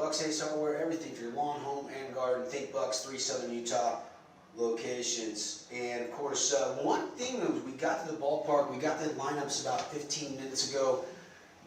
Bucks Ace Hardware, everything for your lawn, home, and garden. Think Bucks, 3 Southern Utah locations. And of course, one thing that we got to the ballpark, we got the lineups about 15 minutes ago.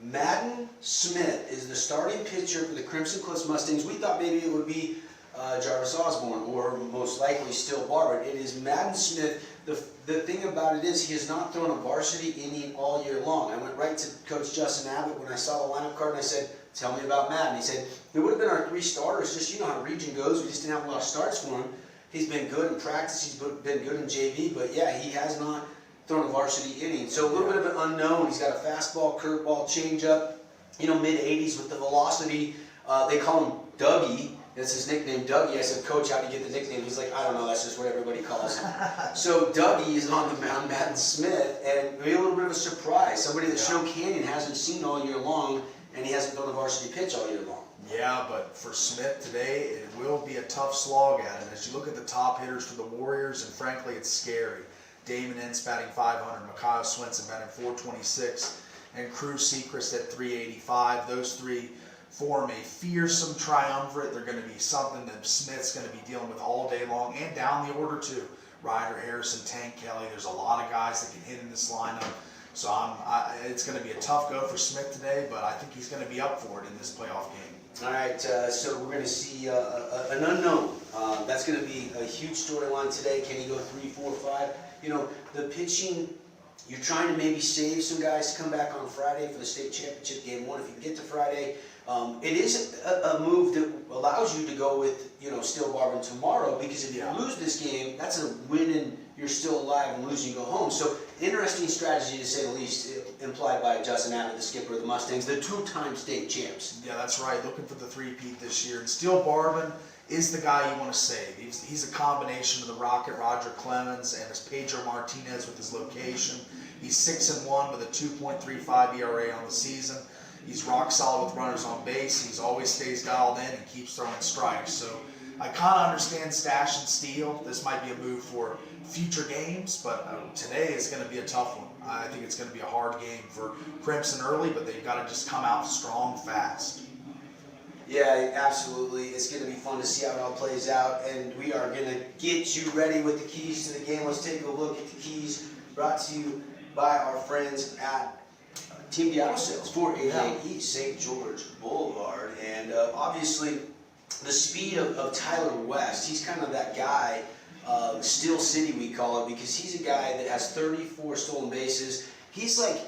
Madden Smith is the starting pitcher for the Crimson Cliffs Mustangs. We thought maybe it would be Jarvis Osborne or most likely Still Barber. It is Madden Smith. The thing about it is he has not thrown a varsity inning all year long. I went right to Coach Justin Abbott when I saw the lineup card and I said, tell me about Madden. He said, it would have been our 3 starters, just you know how region goes. We just didn't have a lot of starts for him. He's been good in practice. He's been good in JV, but yeah, he has not thrown a varsity inning. So a little bit of an unknown. He's got a fastball, curveball, changeup, you know, mid-80s with the velocity. They call him Dougie. That's his nickname, Dougie. I said, Coach, how do you get the nickname? He's like, I don't know. That's just what everybody calls him. So Dougie is on the mound, Madden Smith, and maybe a little bit of a surprise. Somebody that Snow Canyon hasn't seen all year long, and he hasn't thrown a varsity pitch all year long. Yeah, but for Smith today, it will be a tough slog at it. As you look at the top hitters for the Warriors, and frankly, it's scary. Damon Ince batting .500, Micaiah Swinson batting .426, and Cruz Sechrist at .385. Those three form a fearsome triumvirate. They're going to be something that Smith's going to be dealing with all day long, and down the order too. Ryder Harrison, Tank Kelly. There's a lot of guys that can hit in this lineup. So it's going to be a tough go for Smith today, but I think he's going to be up for it in this playoff game. All right, so we're going to see an unknown. That's going to be a huge storyline today. Can he go 3, 4, 5? You know, the pitching, you're trying to maybe save some guys to come back on Friday for the state championship game 1. If you can get to Friday, it is a move that allows you to go with, you know, Still Barber tomorrow, because if you lose this game, that's a win and you're still alive, and lose, you go home. So interesting strategy, to say the least, implied by Justin Abbott, the skipper of the Mustangs, the 2-time state champs. Yeah, that's right. Looking for the three-peat this year. And Still Barber is the guy you want to save. He's a combination of the Rocket, Roger Clemens, and his Pedro Martinez with his location. He's 6-1 with a 2.35 ERA on the season. He's rock solid with runners on base. He's always stays dialed in and keeps throwing strikes. So I kind of understand stash and steal. This might be a move for future games, but today is going to be a tough one. I think it's going to be a hard game for Crimson early, but they've got to just come out strong fast. Yeah, absolutely. It's going to be fun to see how it all plays out, and we are going to get you ready with the keys to the game. Let's take a look at the keys brought to you by our friends at Team the Auto Sales, 488 East St. George Boulevard. And obviously, the speed of Tyler West, he's kind of that guy, Steel City we call it, because he's a guy that has 34 stolen bases. He's like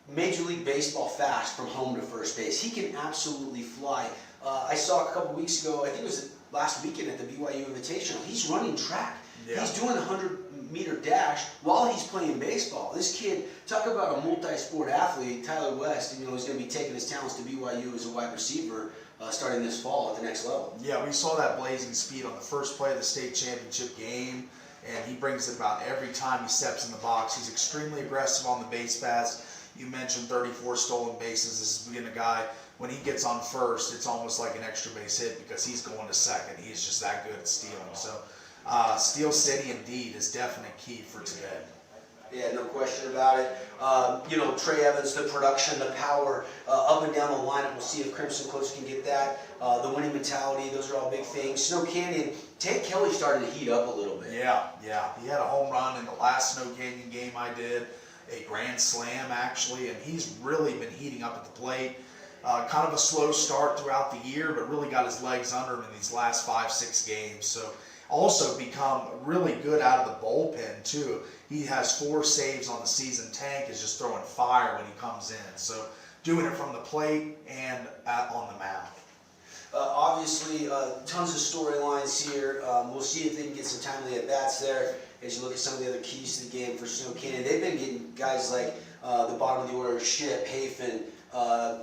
Major League Baseball fast from home to first base. He can absolutely fly. I saw a couple weeks ago, I think it was last weekend at the BYU Invitational, he's running track. Yeah. He's doing a 100-meter dash while he's playing baseball. This kid, talk about a multi-sport athlete, Tyler West, you know, he's going to be taking his talents to BYU as a wide receiver starting this fall at the next level. Yeah, we saw that blazing speed on the first play of the state championship game, and he brings it about every time he steps in the box. He's extremely aggressive on the base paths. You mentioned 34 stolen bases. This has been a guy, when he gets on first, it's almost like an extra base hit because he's going to second. He's just that good at stealing. So Steel City indeed is definitely key for today. Yeah, no question about it. You know, Trey Evans, the production, the power, up and down the lineup. We'll see if Crimson Cliffs can get that. The winning mentality, those are all big things. Snow Canyon, Tank Kelly started to heat up a little bit. Yeah. He had a home run in the last Snow Canyon game I did, a grand slam actually, and he's really been heating up at the plate. Kind of a slow start throughout the year, but really got his legs under him in these last 5-6 games. So also become really good out of the bullpen too. He has 4 saves on the season. Tank is just throwing fire when he comes in. So doing it from the plate and on the mound. Obviously, tons of storylines here. We'll see if they can get some timely at-bats there as you look at some of the other keys to the game for Snow Canyon. They've been getting guys like the bottom of the order, Ship, Hafen,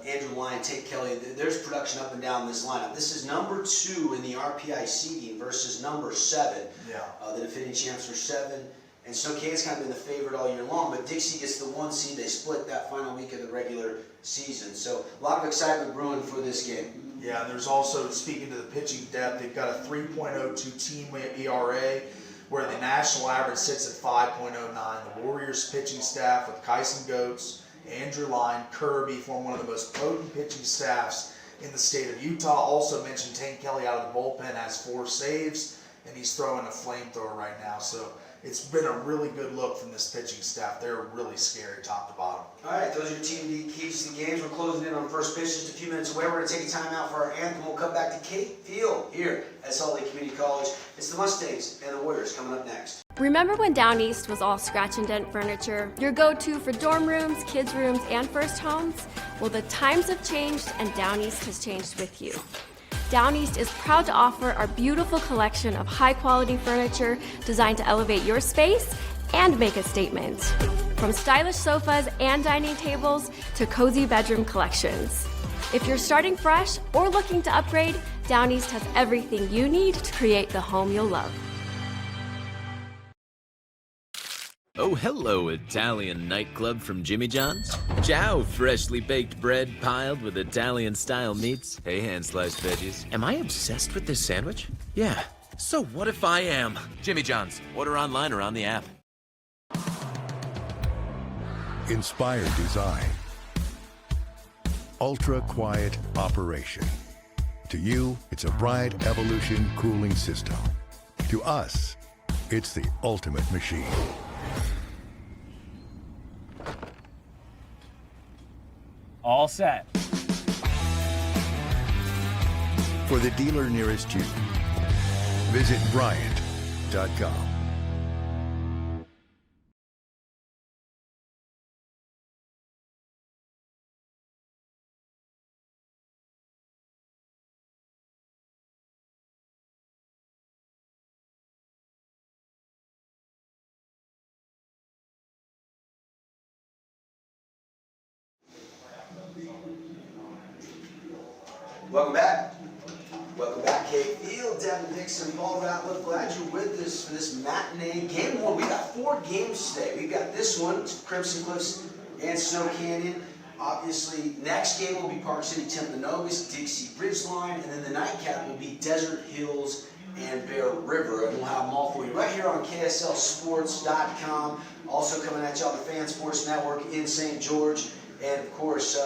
Andrew Lyon, Tate Kelly. There's production up and down this lineup. This is number 2 in the RPI seeding versus number 7. Yeah. The defending champs are 7. And Snow Canyon's kind of been the favorite all year long, but Dixie gets the 1 seed. They split that final week of the regular season. So a lot of excitement brewing for this game. Yeah, and there's also, speaking to the pitching depth, they've got a 3.02 team ERA, where the national average sits at 5.09. The Warriors pitching staff with Kyson Goetz, Andrew Line, Kirby form one of the most potent pitching staffs in the state of Utah. Also mentioned Tank Kelly out of the bullpen has 4 saves, and he's throwing a flamethrower right now. So it's been a really good look from this pitching staff. They're really scary top to bottom. All right, those are your team keys to the games. We're closing in on first pitch just a few minutes away. We're going to take a time out for our anthem. We'll come back to Cape Field here at Salt Lake Community College. It's the Mustangs and the Warriors coming up next. Remember when Down East was all scratch and dent furniture? Your go-to for dorm rooms, kids' rooms, and first homes? Well, the times have changed and Down East has changed with you. Down East is proud to offer our beautiful collection of high-quality furniture designed to elevate your space and make a statement. From stylish sofas and dining tables to cozy bedroom collections. If you're starting fresh or looking to upgrade, Down East has everything you need to create the home you'll love. Oh, hello, Italian nightclub from Jimmy John's. Ciao, freshly baked bread piled with Italian-style meats. Hey, hand-sliced veggies. Am I obsessed with this sandwich? Yeah. So what if I am? Jimmy John's. Order online or on the app. Inspired design. Ultra-quiet operation. To you, it's a bright Evolution cooling system. To us, it's the ultimate machine. All set. For the dealer nearest you, visit Bryant.com. Welcome back. Welcome back, Cape Field. Devin Dixon, Paul Ratliff. Glad you're with us for this matinee game one. We got 4 games today. We've got this one, Crimson Cliffs and Snow Canyon. Obviously, next game will be Park City Timpanogos, Dixie Ridgeline, and then the nightcap will be Desert Hills and Bear River. And we'll have them all for you right here on KSLSports.com. Also coming at you on the Fan Sports Network in St. George. And of course,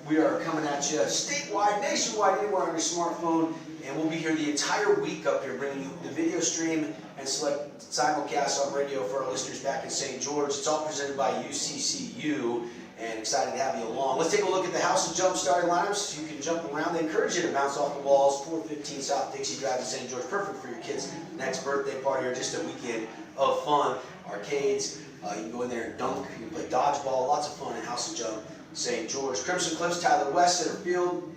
we are coming at you statewide, nationwide, anywhere on your smartphone. And we'll be here the entire week up here, bringing you the video stream and select simulcast on radio for our listeners back in St. George. It's all presented by UCCU, and excited to have you along. Let's take a look at the House of Jump starting lineups. You can jump around. They encourage you to bounce off the walls. 415 South Dixie Drive in St. George. Perfect for your kids' next birthday party or just a weekend of fun. Arcades. You can go in there and dunk. You can play dodgeball. Lots of fun in House of Jump St. George. Crimson Cliffs, Tyler West, center field.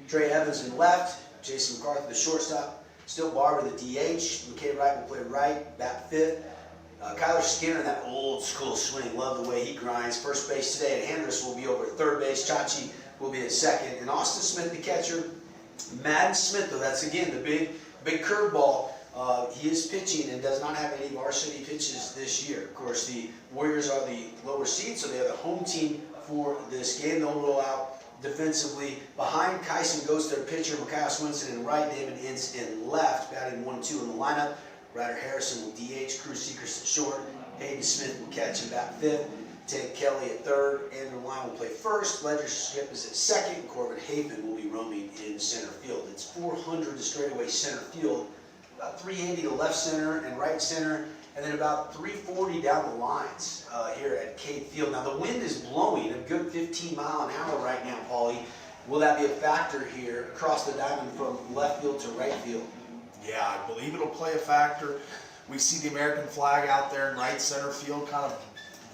Trey Evans in left. Jason McCarthy, the shortstop. Still Barber, the DH. McKay Wright will play right, bat fifth. Kyler Skinner, that old school swing. Love the way he grinds. First base today. And Hendricks will be over at third base. Chachi will be at second. And Austin Smith, the catcher. Madden Smith, though, that's again the big curveball. He is pitching and does not have any varsity pitches this year. Of course, the Warriors are the lower seed, so they are the home team for this game. They'll roll out defensively. Behind Kyson goes their pitcher, Micaiah Swinson in right, Damon Ince in left, batting 1-2 in the lineup. Ryder Harrison will DH, Cruz Seekers at short, Hayden Smith will catch and bat fifth, Ted Kelly at third, Andrew Lyon will play first, Ledger Skip is at second, Corbin Hafen will be roaming in center field. It's 400 to straightaway center field, about 380 to left center and right center, and then about 340 down the lines here at Cape Field. Now the wind is blowing a good 15 mile an hour right now, Paulie. Will that be a factor here across the diamond from left field to right field? Yeah, I believe it'll play a factor. We see the American flag out there in right center field kind of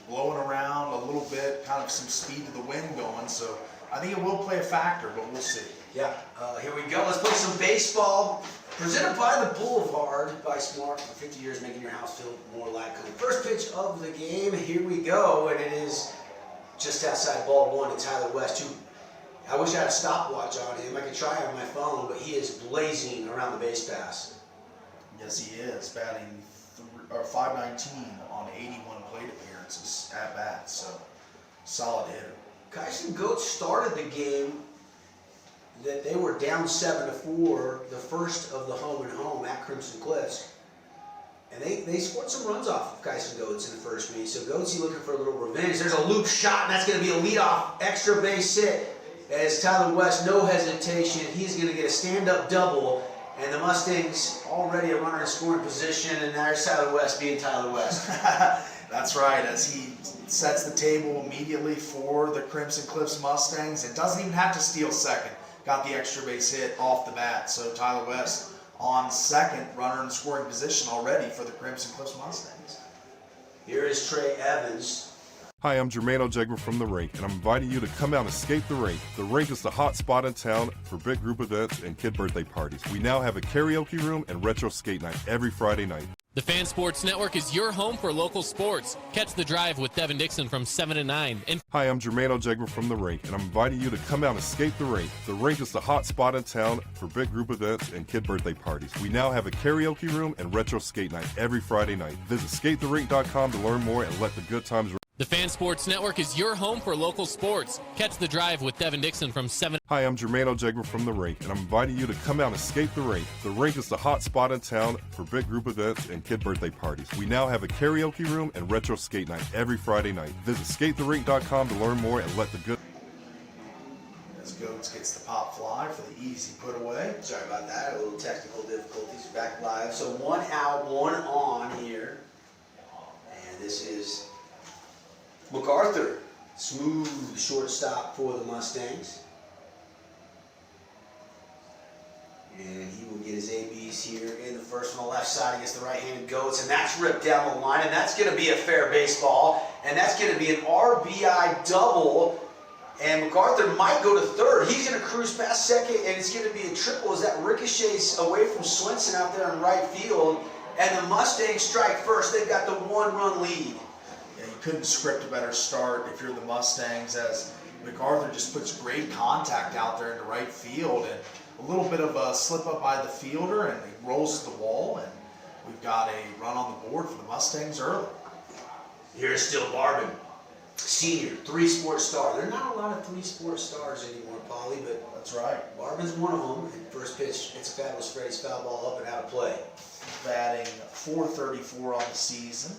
blowing around a little bit, kind of some speed to the wind going. So I think it will play a factor, but we'll see. Yeah, here we go. Let's play some baseball. Presented by the Boulevard by Smart for 50 years, making your house feel more like home. First pitch of the game, here we go, and it is just outside ball one to Tyler West, who I wish I had a stopwatch on him. I could try on my phone, but he is blazing around the base pass. Yes, he is, batting 519 on 81 plate appearances at bat, so solid hitter. Kyson Goats started the game that they were down 7-4, the first of the home and home at Crimson Cliffs. And they scored some runs off of Kyson Goats in the first meet. So Goatsy looking for a little revenge. There's a loop shot, and that's going to be a leadoff extra base hit. as Tyler West, no hesitation, he's going to get a stand-up double, and the Mustangs already a runner in scoring position, and there's Tyler West being Tyler West. That's right, as he sets the table immediately for the Crimson Cliffs Mustangs and doesn't even have to steal second. Got the extra base hit off the bat, so Tyler West on second, runner in scoring position already for the Crimson Cliffs Mustangs. Here is Trey Evans. Hi, I'm Jermaine Jegler from The Rink, and I'm inviting you to come out and escape the rink. The Rink is the hot spot in town for big group events and kid birthday parties. We now have a karaoke room and retro skate night every Friday night. The Fan Sports Network is your home for local sports. Catch The Drive with Devin Dixon from 7 to 9. Hi, I'm Jermaine Jegler from The Rink, and I'm inviting you to come out and escape the rink. The Rink is the hot spot in town for big group events and kid birthday parties. We now have a karaoke room and retro skate night every Friday night. Visit skatetherink.com to learn more and let the good times. The Fan Sports Network is your home for local sports. Catch The Drive with Devin Dixon from 7. Hi, I'm Jermaine Jegler from The Rink, and I'm inviting you to come out and escape the rink. The Rink is the hot spot in town for big group events and kid birthday parties. We now have a karaoke room and retro skate night every Friday night. Visit skatetherink.com to learn more and let the good. As Goats gets the pop fly for the easy put away. Sorry about that, a little technical difficulties. Back live. So 1 out, 1 on here. And this is MacArthur. Smooth shortstop for the Mustangs. And he will get his ABs here in the first on the left side against the right-handed Goats, and that's ripped down the line, and that's going to be a fair baseball, and that's going to be an RBI double, and MacArthur might go to third. He's going to cruise past second, and it's going to be a triple as that ricochets away from Swenson out there in right field, and the Mustangs strike first. They've got the 1-run lead. Yeah, you couldn't script a better start if you're the Mustangs, as MacArthur just puts great contact out there into right field, and a little bit of a slip up by the fielder, and he rolls to the wall, and we've got a run on the board for the Mustangs early. Here's still Barbin, senior, 3-sport star. There are not a lot of 3-sport stars anymore, Paulie, but That's right. Barbin's one of them. And first pitch, it's a fabulous Freddie's foul ball up and out of play. Batting .434 on the season.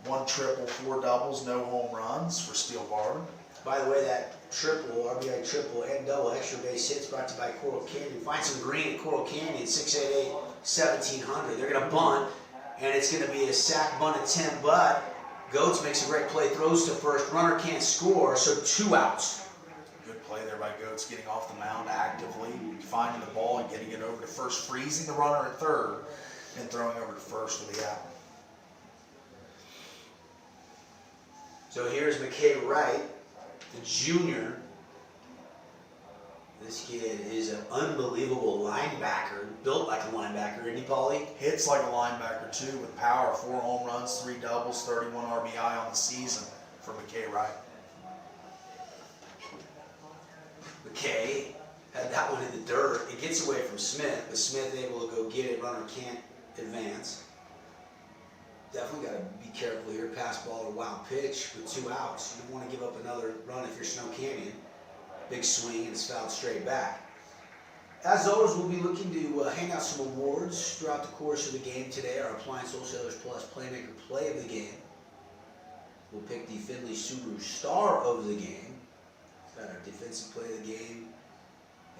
1 triple, 4 doubles, no home runs for Steele Barbin. By the way, that triple, RBI triple and double extra base hits brought to you by Coral Canyon. Find some green at Coral Canyon, 688-1700. They're going to bunt, and it's going to be a sack bunt attempt, but Goats makes a great play, throws to first, runner can't score, so 2 outs. Good play there by Goats, getting off the mound actively, finding the ball and getting it over to first, freezing the runner at third, and throwing over to first for the out. So here's McKay Wright, the junior. This kid is an unbelievable linebacker, built like a linebacker, isn't he, Paulie? Hits like a linebacker too, with power, 4 home runs, 3 doubles, 31 RBI on the season for McKay Wright. McKay had that one in the dirt. It gets away from Smith, but Smith able to go get it. Runner can't advance. Definitely got to be careful here. Pass ball or wild pitch with 2 outs. You don't want to give up another run if you're Snow Canyon. Big swing and it's fouled straight back. As always, we'll be looking to hand out some awards throughout the course of the game today. Our Appliance Wholesalers Plus Playmaker Play of the Game. We'll pick the Finley Subaru Star of the Game. Got our Defensive Play of the Game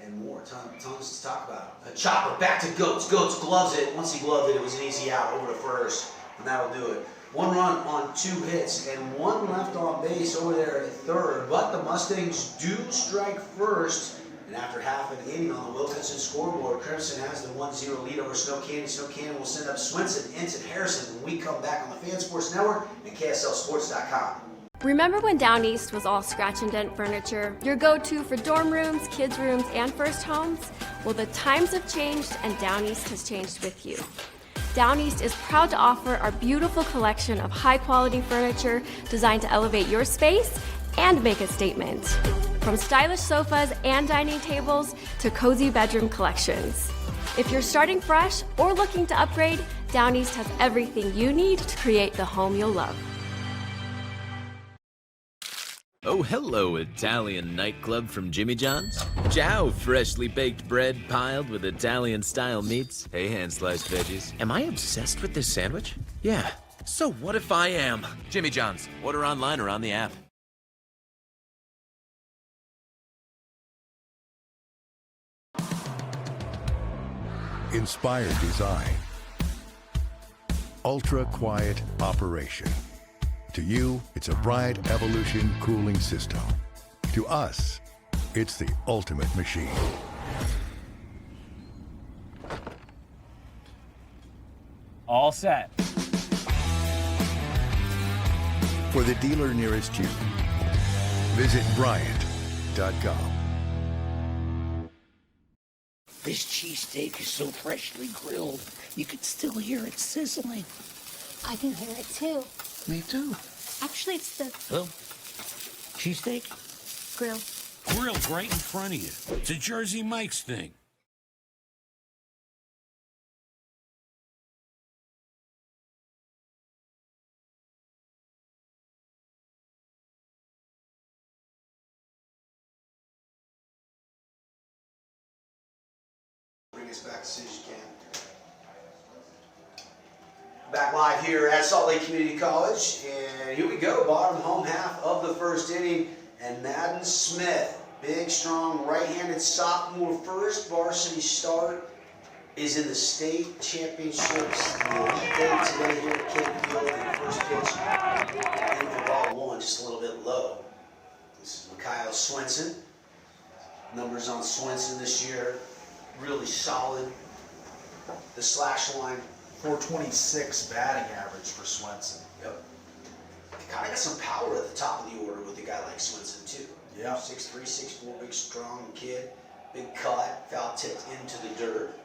and more. Tons to talk about. A chopper back to Goats. Goats gloves it. Once he gloved it, it was an easy out over to first. And that'll do it. 1 run on 2 hits and 1 left on base over there at third. But the Mustangs do strike first. And after half an inning on the Wilkinson scoreboard, Crimson has the 1-0 lead over Snow Canyon. Snow Canyon will send up Swenson, Ensign, Harrison when we come back on the Fan Sports Network and KSLSports.com. Remember when Down East was all scratch and dent furniture? Your go-to for dorm rooms, kids' rooms, and first homes? Well, the times have changed and Down East has changed with you. Down East is proud to offer our beautiful collection of high-quality furniture designed to elevate your space and make a statement. From stylish sofas and dining tables to cozy bedroom collections. If you're starting fresh or looking to upgrade, Down East has everything you need to create the home you'll love. Oh, hello, Italian nightclub from Jimmy John's. Ciao, freshly baked bread piled with Italian-style meats. Hey, hand-sliced veggies. Am I obsessed with this sandwich? Yeah. So what if I am? Jimmy John's. Order online or on the app. inspired design, ultra-quiet operation. To you, it's a Bride Evolution cooling system. To us, it's the ultimate machine. All set. For the dealer nearest you, visit Bryant.com. This cheesesteak is so freshly grilled, you can still hear it sizzling. I can hear it too. Me too. Actually, it's the Well, cheesesteak? grill. Grilled right in front of you. It's a Jersey Mike's thing. Bring us back as soon as you can. Back live here at Salt Lake Community College, and here we go, bottom home half of the first inning, and Madden Smith, big, strong, right-handed sophomore, first varsity start, is in the state championships. The Elite Eight today here at Cape Field, and first pitch, and for ball one, just a little bit low. This is Mikhail Swenson. Numbers on Swenson this year, really solid. The slash line. 426 batting average for Swenson. Yep. Kind of got some power at the top of the order with a guy like Swenson too. Yeah. 6'3", 6'4", big strong kid. Big cut, foul tipped into the dirt.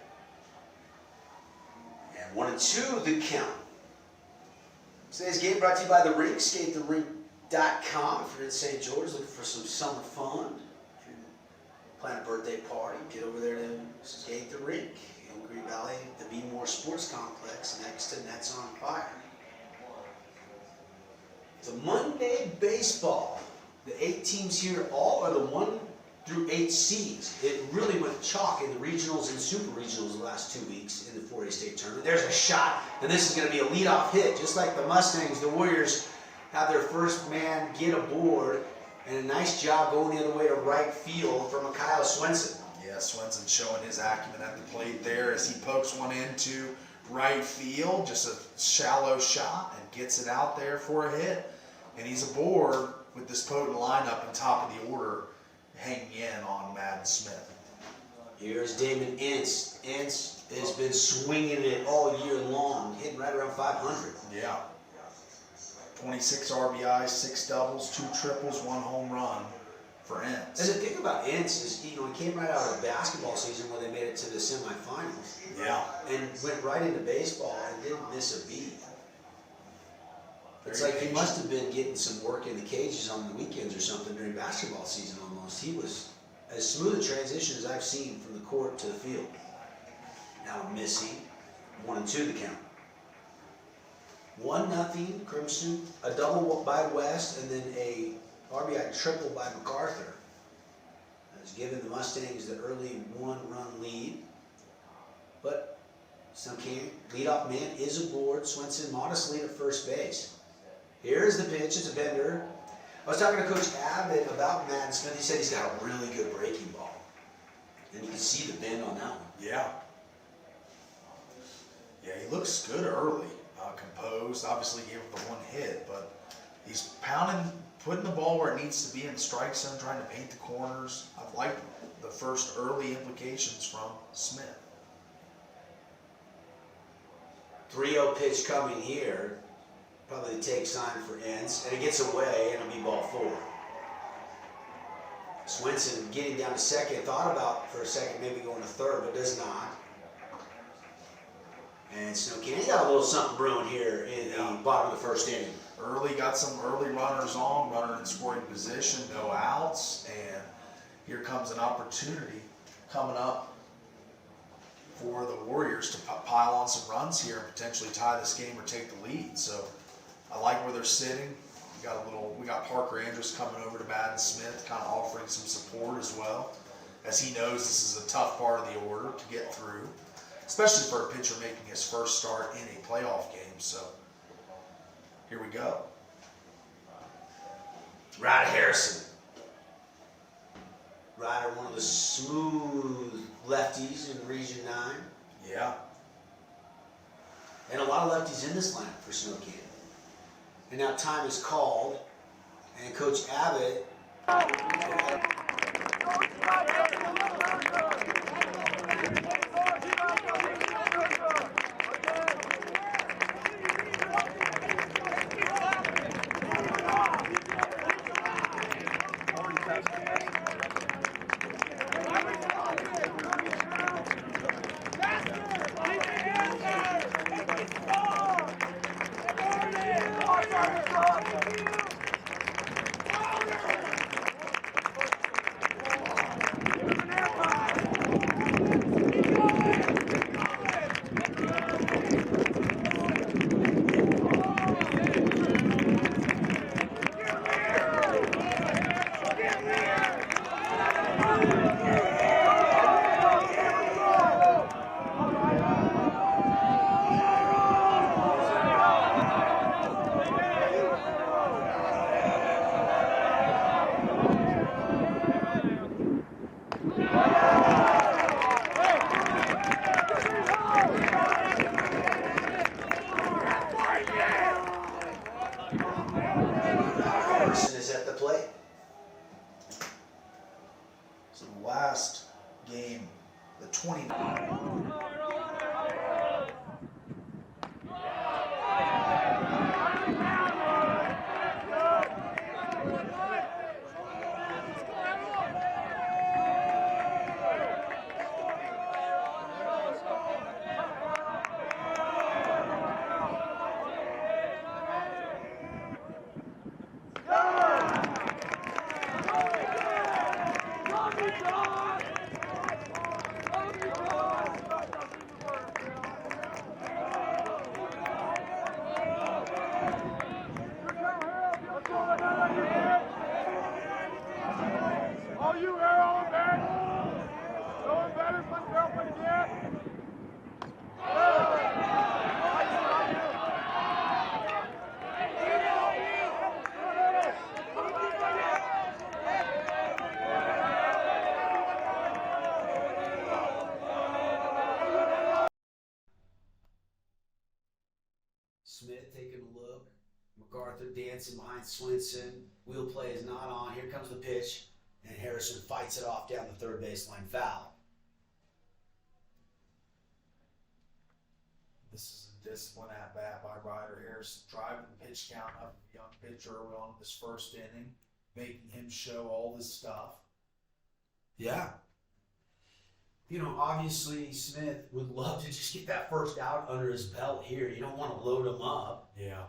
And 1-2 the count. Today's game brought to you by The Rink. SkateTheRink.com. If you're in St. George looking for some summer fun, if you plan a birthday party, get over there to Skate the Rink. Green Valley, the Be More Sports Complex next to Nets on Fire. The Monday baseball. The 8 teams here all are the 1 through 8 seeds. It really went chalk in the regionals and super regionals the last 2 weeks in the 4A state tournament. There's a shot, and this is going to be a leadoff hit. Just like the Mustangs, the Warriors have their first man get aboard, and a nice job going the other way to right field from Mikhail Swenson. Yeah, Swenson showing his acumen at the plate there as he pokes one into right field, just a shallow shot, and gets it out there for a hit. And he's aboard with this potent lineup in top of the order, hanging in on Madden Smith. Here's Damon Ince. Ince has been swinging it all year long, hitting right around 500. Yeah. 26 RBIs, 6 doubles, 2 triples, 1 home run for Ince. And the thing about Ince is, he came right out of the basketball season when they made it to the semifinals. Yeah. And went right into baseball and didn't miss a beat. It's like he must have been getting some work in the cages on the weekends or something during basketball season almost. He was as smooth a transition as I've seen from the court to the field. Now missing. 1-2 the count. 1-0 Crimson. A double by West and then a RBI triple by MacArthur has given the Mustangs the early 1-run lead. But some can't. Leadoff man is aboard. Swenson modestly at first base. Here's the pitch. It's a bender. I was talking to Coach Abbott about Madden Smith. He said he's got a really good breaking ball. And you can see the bend on that one. Yeah. Yeah, he looks good early. Composed. Obviously gave up the 1 hit, but he's pounding, putting the ball where it needs to be in the strike zone, trying to paint the corners. I've liked the first early implications from Smith. 3-0 pitch coming here. Probably the take sign for Ince. And it gets away, and it'll be ball 4. Swenson getting down to second. Thought about for a second maybe going to third, but does not. And Snowcan, he got a little something brewing here in the bottom of the first inning. Got some early runners on, runner in scoring position, no outs, and here comes an opportunity coming up for the Warriors to pile on some runs here and potentially tie this game or take the lead. So I like where they're sitting. We got Parker Andrews coming over to Madden Smith, kind of offering some support as well, as he knows this is a tough part of the order to get through, especially for a pitcher making his first start in a playoff game. So here we go. Ryder Harrison. Ryder, one of the smooth lefties in Region 9. Yeah. And a lot of lefties in this lineup for snow camp. And now time is called, and Coach Abbott. Is at the plate. So the last game, the 20. Smith taking a look. MacArthur dancing behind Swinson. Wheel play is not on. Here comes the pitch. And Harrison fights it off down the third baseline, foul. This is a discipline at bat by Ryder Harrison, driving the pitch count up a young pitcher early on in this first inning, making him show all this stuff. Yeah. You know, obviously Smith would love to just get that first out under his belt here. You don't want to load him up. Yeah.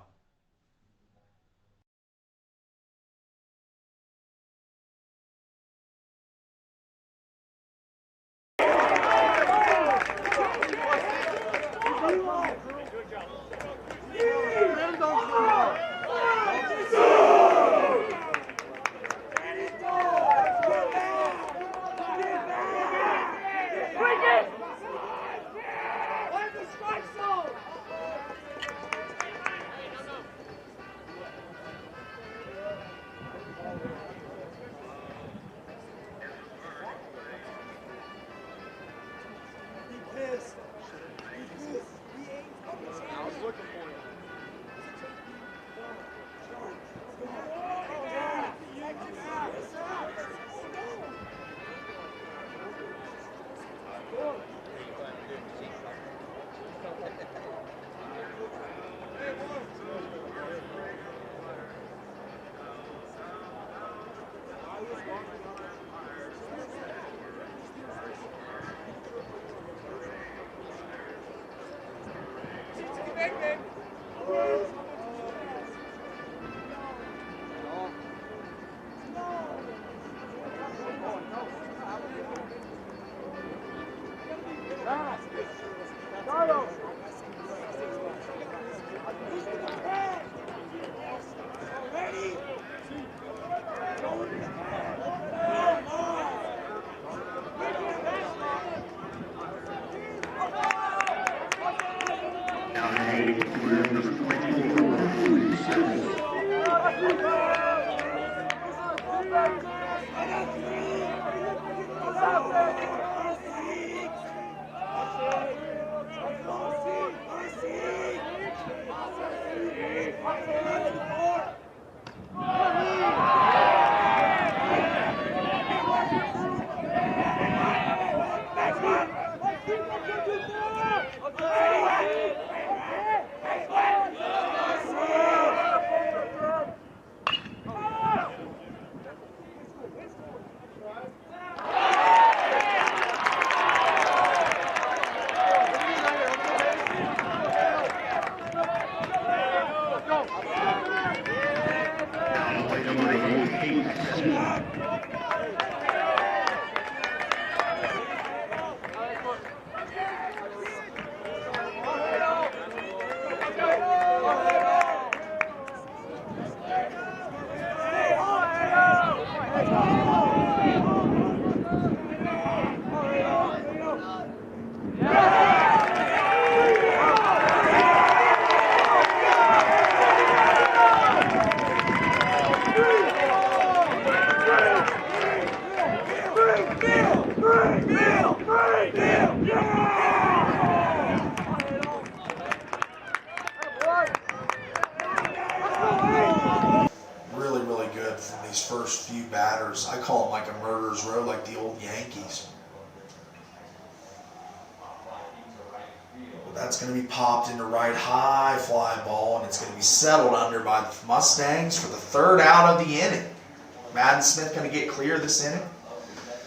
starters row like the old Yankees. But that's going to be popped into right high fly ball, and it's going to be settled under by the Mustangs for the third out of the inning. Madden Smith going to get clear this inning.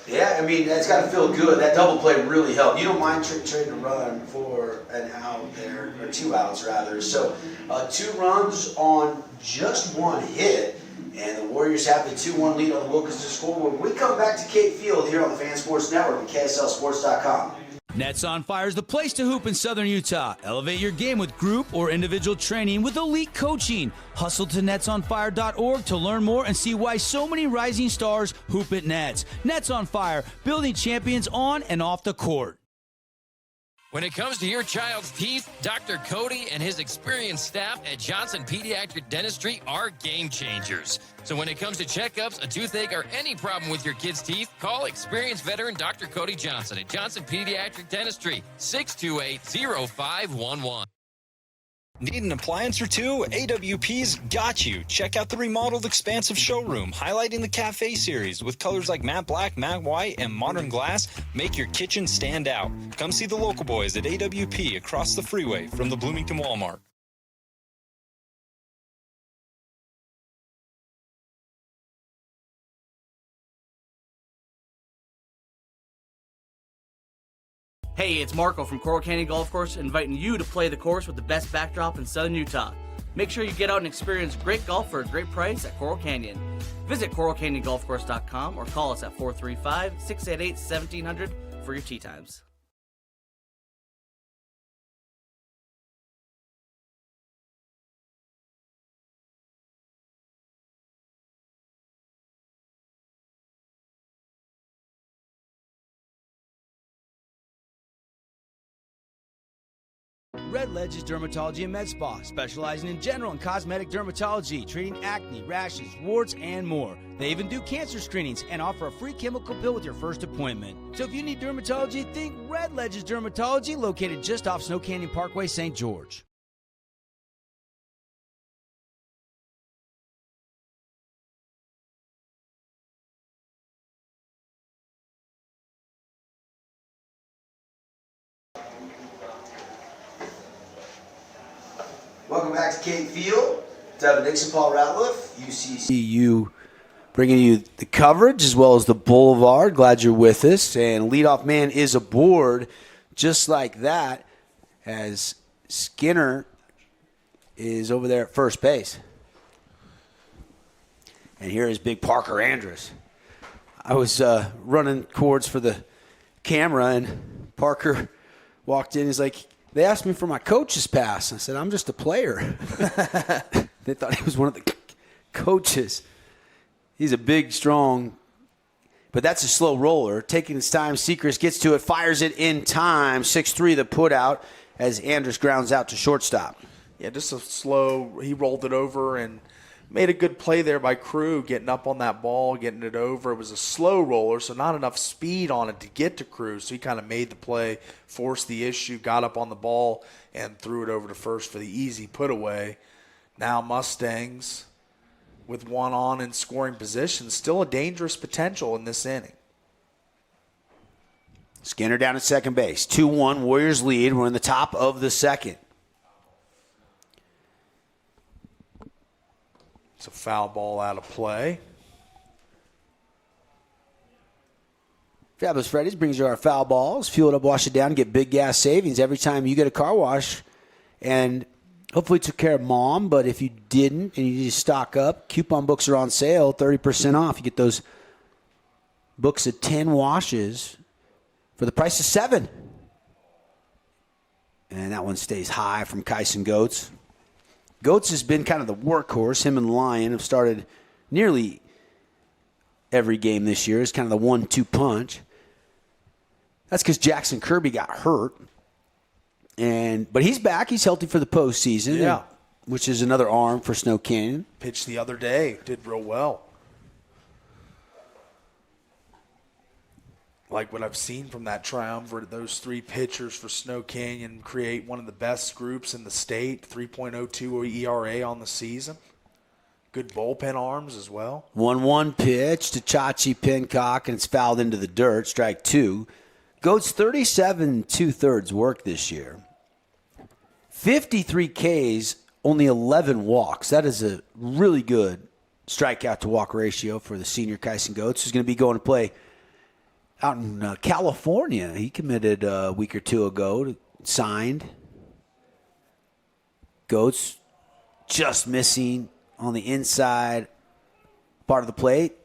Yeah, I mean, that's got to feel good. That double play really helped. You don't mind trading a run for an out there, or 2 outs rather. So 2 runs on just 1 hit, and the Warriors have the 2-1 lead on the Wilkinson scoreboard. When we come back to Cape Field here on the Fan Sports Network at KSLSports.com. Nets on Fire is the place to hoop in Southern Utah. Elevate your game with group or individual training with elite coaching. Hustle to netsonfire.org to learn more and see why so many rising stars hoop at Nets. Nets on Fire, building champions on and off the court. When it comes to your child's teeth, Dr. Cody and his experienced staff at Johnson Pediatric Dentistry are game changers. So when it comes to checkups, a toothache, or any problem with your kid's teeth, call experienced veteran Dr. Cody Johnson at Johnson Pediatric Dentistry, 628-0511. Need an appliance or two? AWP's got you. Check out the remodeled expansive showroom, highlighting the Cafe series with colors like matte black, matte white, and modern glass. Make your kitchen stand out. Come see the local boys at AWP across the freeway from the Bloomington Walmart. Hey, it's Marco from Coral Canyon Golf Course, inviting you to play the course with the best backdrop in Southern Utah. Make sure you get out and experience great golf for a great price at Coral Canyon. Visit coralcanyongolfcourse.com or call us at 435-688-1700 for your tee times. Red Ledge's Dermatology and Med Spa, specializing in general and cosmetic dermatology, treating acne, rashes, warts, and more. They even do cancer screenings and offer a free chemical pill with your first appointment. So if you need dermatology, think Red Ledge's Dermatology, located just off Snow Canyon Parkway, St. George. Welcome back to Cape Field. Devin Dixon, Paul Ratliff, UCCU, bringing you the coverage as well as the Boulevard. Glad you're with us. And leadoff man is aboard just like that as Skinner is over there at first base. And here is big Parker Andrus. I was running cords for the camera, and Parker walked in. He's like, they asked me for my coach's pass. I said, I'm just a player. They thought he was one of the coaches. He's a big, strong, but that's a slow roller. Taking his time, Sechrist gets to it, fires it in time. 6-3 the put out as Andrus grounds out to shortstop. Yeah, just a slow, he rolled it over and made a good play there by Crew, getting up on that ball, getting it over. It was a slow roller, so not enough speed on it to get to Crew. So he kind of made the play, forced the issue, got up on the ball, and threw it over to first for the easy put away. Now Mustangs with one on in scoring position. Still a dangerous potential in this inning. Skinner down at second base. 2-1, Warriors lead. We're in the top of the second. It's a foul ball out of play. Fabulous Freddy's brings you our foul balls. Fuel it up, wash it down, get big gas savings every time you get a car wash. And hopefully took care of Mom, but if you didn't and you need to stock up, coupon books are on sale, 30% off. You get those books of 10 washes for the price of 7. And that one stays high from Kyson Goats. Goats has been kind of the workhorse. Him and Lyon have started nearly every game this year. It's kind of the 1-2 punch. That's because Jackson Kirby got hurt. But he's back. He's healthy for the postseason. Yeah. Which is another arm for Snow Canyon. Pitched the other day. Did real well. Like what I've seen from that triumvirate, those 3 pitchers for Snow Canyon create one of the best groups in the state, 3.02 ERA on the season. Good bullpen arms as well. 1-1 pitch to Chachi Pincock, and it's fouled into the dirt. Strike 2. Goats 37 2/3 work this year. 53 Ks, only 11 walks. That is a really good strikeout to walk ratio for the senior Kyson Goats, who's going to be going to play out in California. He committed a week or two ago, signed. Goats just missing on the inside part of the plate.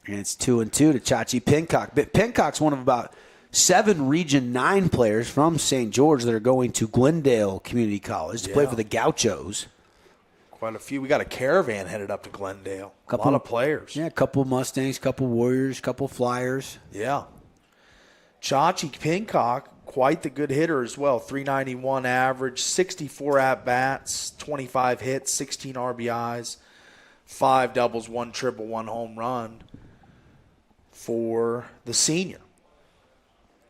And it's 2-2 to Chachi Pincock. But Pincock's one of about 7 Region 9 players from St. George that are going to Glendale Community College to play for the Gauchos. Quite a few. We got a caravan headed up to Glendale. A lot of players. Yeah, a couple Mustangs, couple Warriors, couple Flyers. Yeah. Chachi Pincock, quite the good hitter as well. 391 average, 64 at-bats, 25 hits, 16 RBIs, 5 doubles, 1 triple, 1 home run for the senior.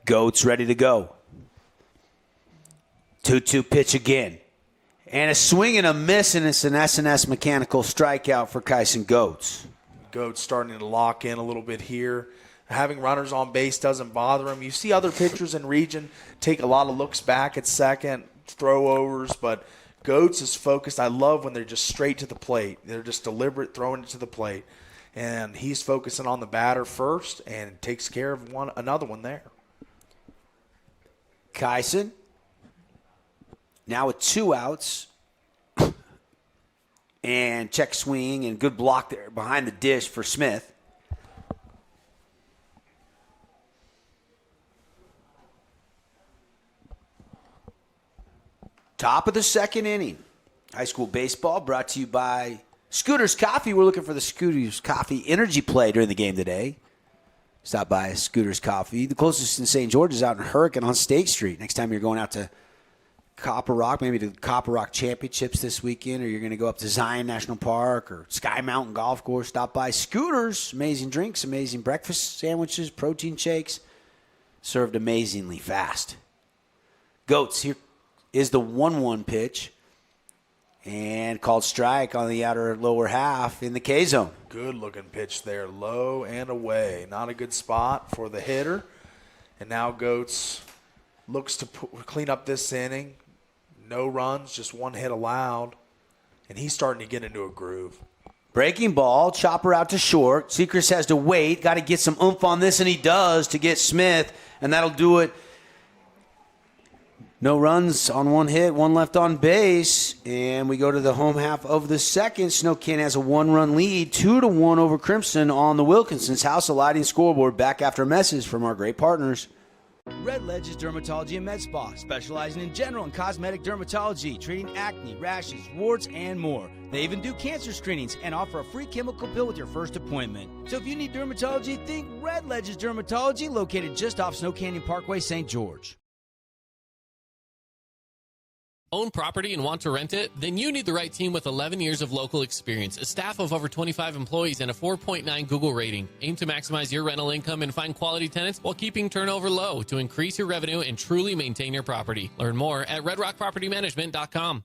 Goats ready to go. 2-2 pitch again. And a swing and a miss, and it's an S&S mechanical strikeout for Kyson Goats. Goats starting to lock in a little bit here. Having runners on base doesn't bother him. You see other pitchers in region take a lot of looks back at second, throw-overs, but Goats is focused. I love when they're just straight to the plate. They're just deliberate throwing it to the plate. And he's focusing on the batter first and takes care of another one there. Kyson, now with 2 outs, and check swing and good block there behind the dish for Smith. Top of the second inning. High school baseball brought to you by Scooters Coffee. We're looking for the Scooters Coffee energy play during the game today. Stop by Scooters Coffee. The closest in St. George is out in Hurricane on State Street. Next time you're going out to Copper Rock, maybe to the Copper Rock Championships this weekend, or you're going to go up to Zion National Park or Sky Mountain Golf Course, stop by Scooters. Amazing drinks, amazing breakfast sandwiches, protein shakes, served amazingly fast. Goats, here is the 1-1 pitch, and called strike on the outer lower half in the K zone. Good looking pitch there, low and away. Not a good spot for the hitter. And now Goats looks to clean up this inning. No runs, just 1 hit allowed. And he's starting to get into a groove. Breaking ball, chopper out to short. Sechrist has to wait, got to get some oomph on this, and he does to get Smith, and that'll do it. No runs on 1 hit, 1 left on base, and we go to the home half of the second. Snowcan has a 1-run lead, 2-1 over Crimson on the Wilkinson's House of Lighting scoreboard. Back after a message from our great partners. Red Ledges Dermatology and Med Spa, specializing in general and cosmetic dermatology, treating acne, rashes, warts, and more. They even do cancer screenings and offer a free chemical pill with your first appointment. So if you need dermatology, think Red Ledges Dermatology, located just off Snow Canyon Parkway, St. George. Own property and want to rent it? Then you need the right team with 11 years of local experience, a staff of over 25 employees, and a 4.9 Google rating. Aim to maximize your rental income and find quality tenants while keeping turnover low to increase your revenue and truly maintain your property. Learn more at redrockpropertymanagement.com.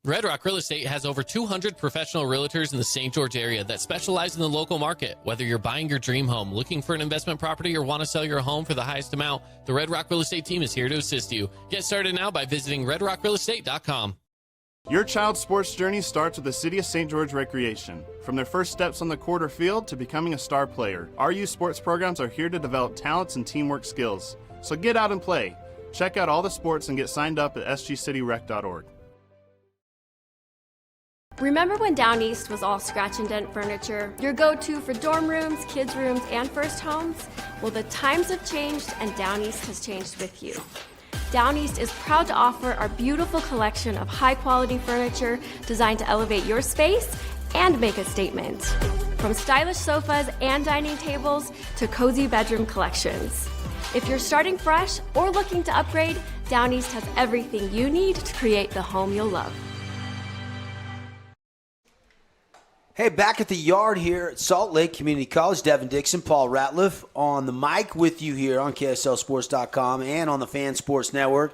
Red Rock Real Estate has over 200 professional realtors in the St. George area that specialize in the local market. Whether you're buying your dream home, looking for an investment property, or want to sell your home for the highest amount, the Red Rock Real Estate team is here to assist you. Get started now by visiting redrockrealestate.com. Your child's sports journey starts with the City of St. George Recreation. From their first steps on the court or field to becoming a star player, our youth sports programs are here to develop talents and teamwork skills. So get out and play. Check out all the sports and get signed up at sgcityrec.org. Remember when Down East was all scratch and dent furniture? Your go-to for dorm rooms, kids' rooms, and first homes? Well, the times have changed and Down East has changed with you. Down East is proud to offer our beautiful collection of high-quality furniture designed to elevate your space and make a statement. From stylish sofas and dining tables to cozy bedroom collections. If you're starting fresh or looking to upgrade, Down East has everything you need to create the home you'll love. Hey, back at the yard here at Salt Lake Community College, Devin Dixon, Paul Ratliff on the mic with you here on KSLSports.com and on the Fan Sports Network.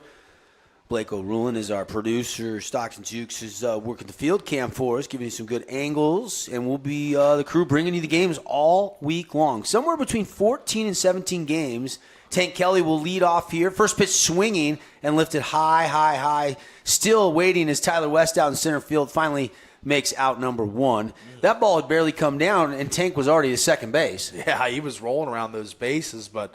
Blake O'Rulan is our producer. Stocks and Jukes is working the field cam for us, giving you some good angles. And we'll be the crew bringing you the games all week long. Somewhere between 14 and 17 games. Tank Kelly will lead off here. First pitch swinging and lifted high, high, high. Still waiting as Tyler West out in center field finally makes out number 1. That ball had barely come down, and Tank was already at second base. Yeah, he was rolling around those bases, but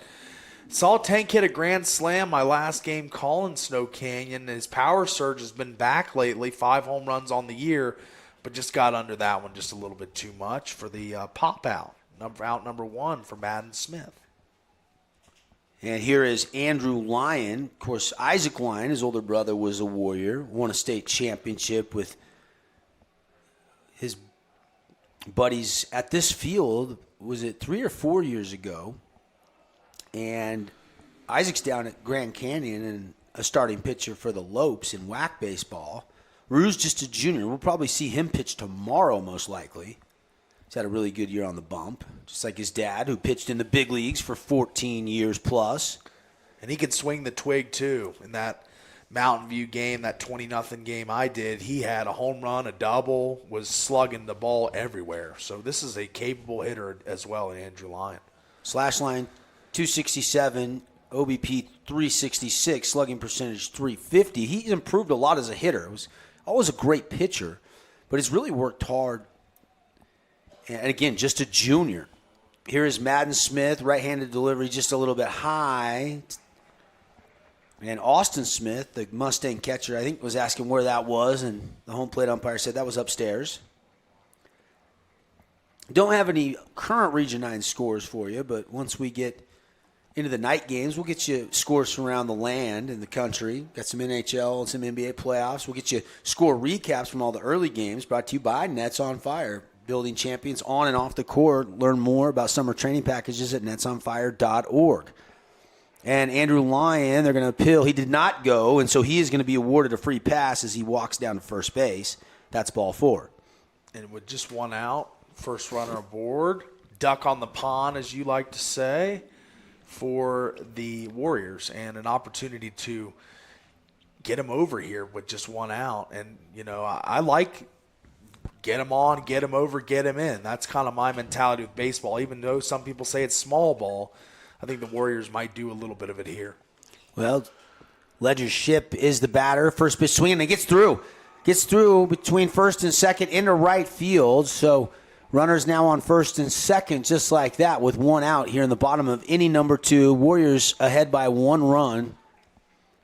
saw Tank hit a grand slam my last game calling Snow Canyon. His power surge has been back lately, 5 home runs on the year, but just got under that one just a little bit too much for the pop out. Number 1 for Madden Smith. And here is Andrew Lyon. Of course, Isaac Lyon, his older brother, was a Warrior, won a state championship with his buddies at this field. Was it 3 or 4 years ago? And Isaac's down at Grand Canyon and a starting pitcher for the Lopes in WAC baseball. Rue's just a junior. We'll probably see him pitch tomorrow, most likely. He's had a really good year on the bump, just like his dad, who pitched in the big leagues for 14 years plus. And he can swing the twig, too. In that Mountain View game, that 20-0 game I did, he had a home run, a double, was slugging the ball everywhere. So this is a capable hitter as well in Andrew Lyon. Slash line 267, OBP 366, slugging percentage 350. He's improved a lot as a hitter. He was always a great pitcher, but he's really worked hard. And again, just a junior. Here is Madden Smith, right-handed delivery just a little bit high. And Austin Smith, the Mustang catcher, I think was asking where that was, and the home plate umpire said that was upstairs. Don't have any current Region 9 scores for you, but once we get into the night games, we'll get you scores from around the land and the country. Got some NHL and some NBA playoffs. We'll get you score recaps from all the early games, brought to you by Nets on Fire. Building champions on and off the court. Learn more about summer training packages at netsonfire.org. And Andrew Lyon, they're going to appeal. He did not go, and so he is going to be awarded a free pass as he walks down to first base. That's ball 4. And with just 1 out, first runner aboard, duck on the pond, as you like to say, for the Warriors, and an opportunity to get him over here with just 1 out. And, you know, I like get him on, get him over, get him in. That's kind of my mentality with baseball. Even though some people say it's small ball, I think the Warriors might do a little bit of it here. Well, Ledger Ship is the batter. First pitch swinging, and gets through. Gets through between first and second into right field. So runners now on first and second, just like that, with 1 out here in the bottom of inning number 2. Warriors ahead by 1 run.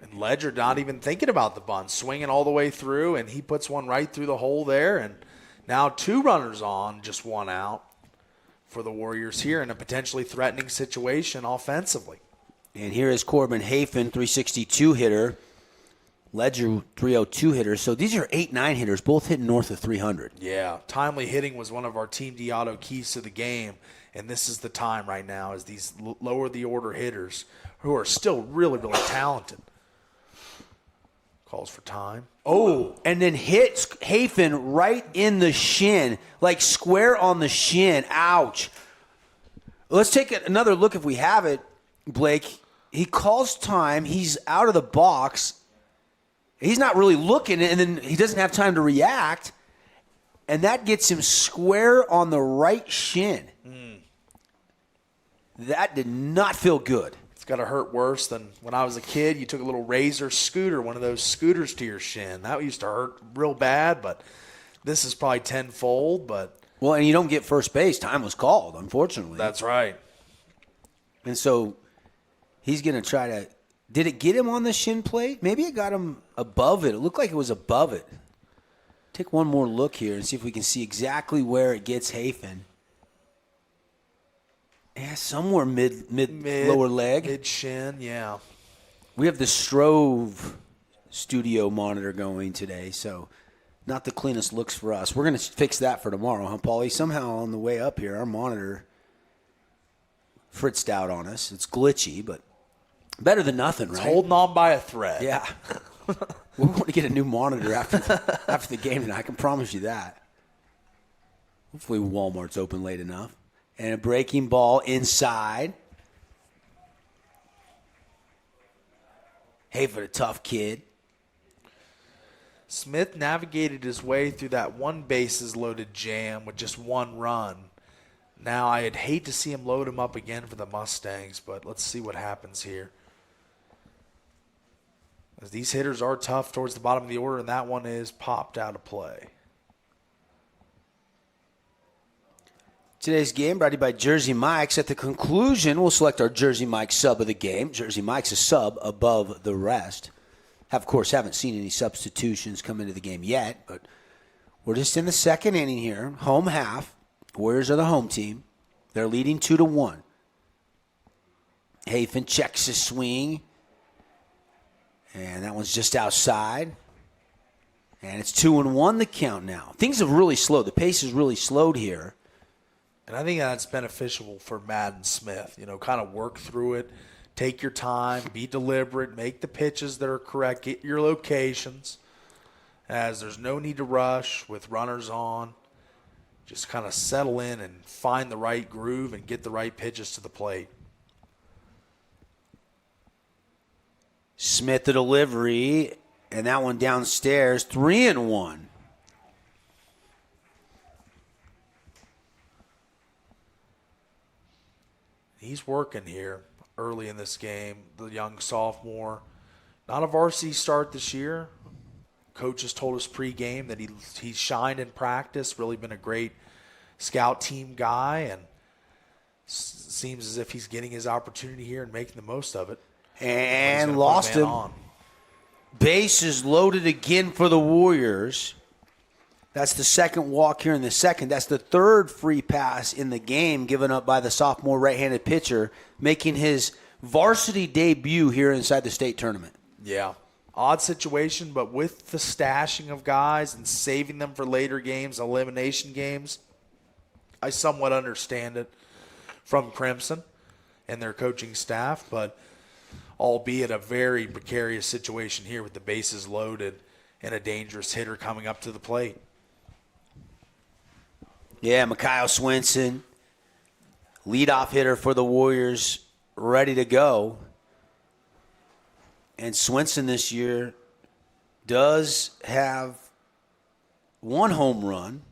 And Ledger not even thinking about the bunt, swinging all the way through, and he puts one right through the hole there. And now 2 runners on, just 1 out for the Warriors here in a potentially threatening situation offensively. And here is Corbin Hafen, 362 hitter. Ledger, 302 hitter. So these are 8-9 hitters, both hitting north of 300. Yeah, timely hitting was one of our Team D Auto keys to the game, and this is the time right now as these lower the order hitters who are still really, really talented. Calls for time. Oh, and then hits Hafen right in the shin, like square on the shin. Ouch. Let's take another look if we have it, Blake. He calls time. He's out of the box. He's not really looking, and then he doesn't have time to react, and that gets him square on the right shin. That did not feel good. It's got to hurt worse than when I was a kid. You took a little Razor scooter, one of those scooters to your shin. That used to hurt real bad, but this is probably tenfold. But well, and you don't get first base. Time was called, unfortunately. That's right. And so he's going to try to – did it get him on the shin plate? Maybe it got him above it. It looked like it was above it. Take one more look here and see if we can see exactly where it gets Hafen. Yeah, somewhere mid lower leg. Mid shin, yeah. We have the Strove studio monitor going today, so not the cleanest looks for us. We're going to fix that for tomorrow, huh, Paulie? Somehow on the way up here, our monitor fritzed out on us. It's glitchy, but better than nothing, right? It's holding on by a thread. Yeah. We're going to get a new monitor after the game tonight. I can promise you that. Hopefully Walmart's open late enough. And a breaking ball inside. Hafen, a tough kid. Smith navigated his way through that one bases-loaded jam with just one run. Now, I'd hate to see him load him up again for the Mustangs, but let's see what happens here. As these hitters are tough towards the bottom of the order, and that one is popped out of play. Today's game brought to you by Jersey Mike's. At the conclusion, we'll select our Jersey Mike's sub of the game. Jersey Mike's a sub above the rest. Of course, haven't seen any substitutions come into the game yet, but we're just in the second inning here. Home half. Warriors are the home team. They're leading 2-1. Hafen checks his swing. And that one's just outside. And it's 2-1 the count now. Things have really slowed. The pace has really slowed here. And I think that's beneficial for Madden Smith. Kind of work through it. Take your time, be deliberate, make the pitches that are correct, get your locations, as there's no need to rush with runners on. Just kind of settle in and find the right groove and get the right pitches to the plate. Smith the delivery, and that one downstairs, 3-1. He's working here early in this game, the young sophomore. Not a varsity start this year. Coach has told us pregame that he's shined in practice, really been a great scout team guy, and seems as if he's getting his opportunity here and making the most of it. And lost him. Bases loaded again for the Warriors. That's the second walk here in the second. That's the third free pass in the game given up by the sophomore right-handed pitcher, making his varsity debut here inside the state tournament. Yeah. Odd situation, but with the stashing of guys and saving them for later games, elimination games, I somewhat understand it from Crimson and their coaching staff, but albeit a very precarious situation here with the bases loaded and a dangerous hitter coming up to the plate. Yeah, Mikhail Swinson, leadoff hitter for the Warriors, ready to go. And Swinson this year does have one home run.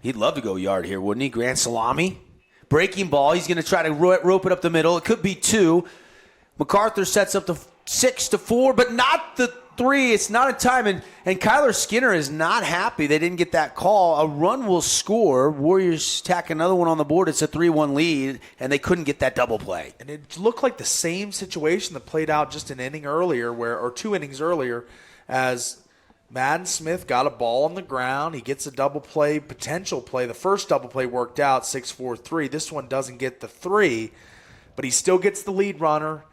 He'd love to go yard here, wouldn't he? Grand Salami. Breaking ball. He's going to try to rope it up the middle. It could be 2. MacArthur sets up the 6-4, but not the 3. It's not in time. And Kyler Skinner is not happy they didn't get that call. A run will score. Warriors tack another one on the board. It's a 3-1 lead, and they couldn't get that double play. And it looked like the same situation that played out just an inning earlier, or 2 innings earlier, as Madden Smith got a ball on the ground. He gets a double play, potential play. The first double play worked out, 6-4-3. This one doesn't get the 3, but he still gets the lead runner.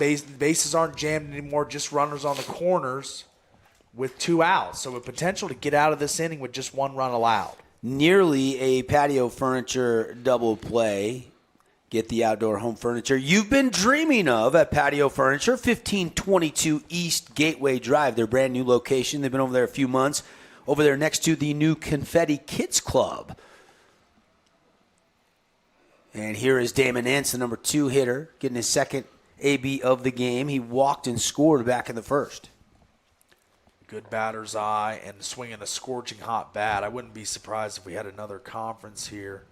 Bases aren't jammed anymore, just runners on the corners with 2 outs. So a potential to get out of this inning with just 1 run allowed. Nearly a patio furniture double play. Get the outdoor home furniture you've been dreaming of at Patio Furniture, 1522 East Gateway Drive, their brand new location. They've been over there a few months, over there next to the new Confetti Kids Club. And here is Damon Entz, the number 2 hitter, getting his second AB of the game. He walked and scored back in the first. Good batter's eye and swinging a scorching hot bat. I wouldn't be surprised if we had another conference here.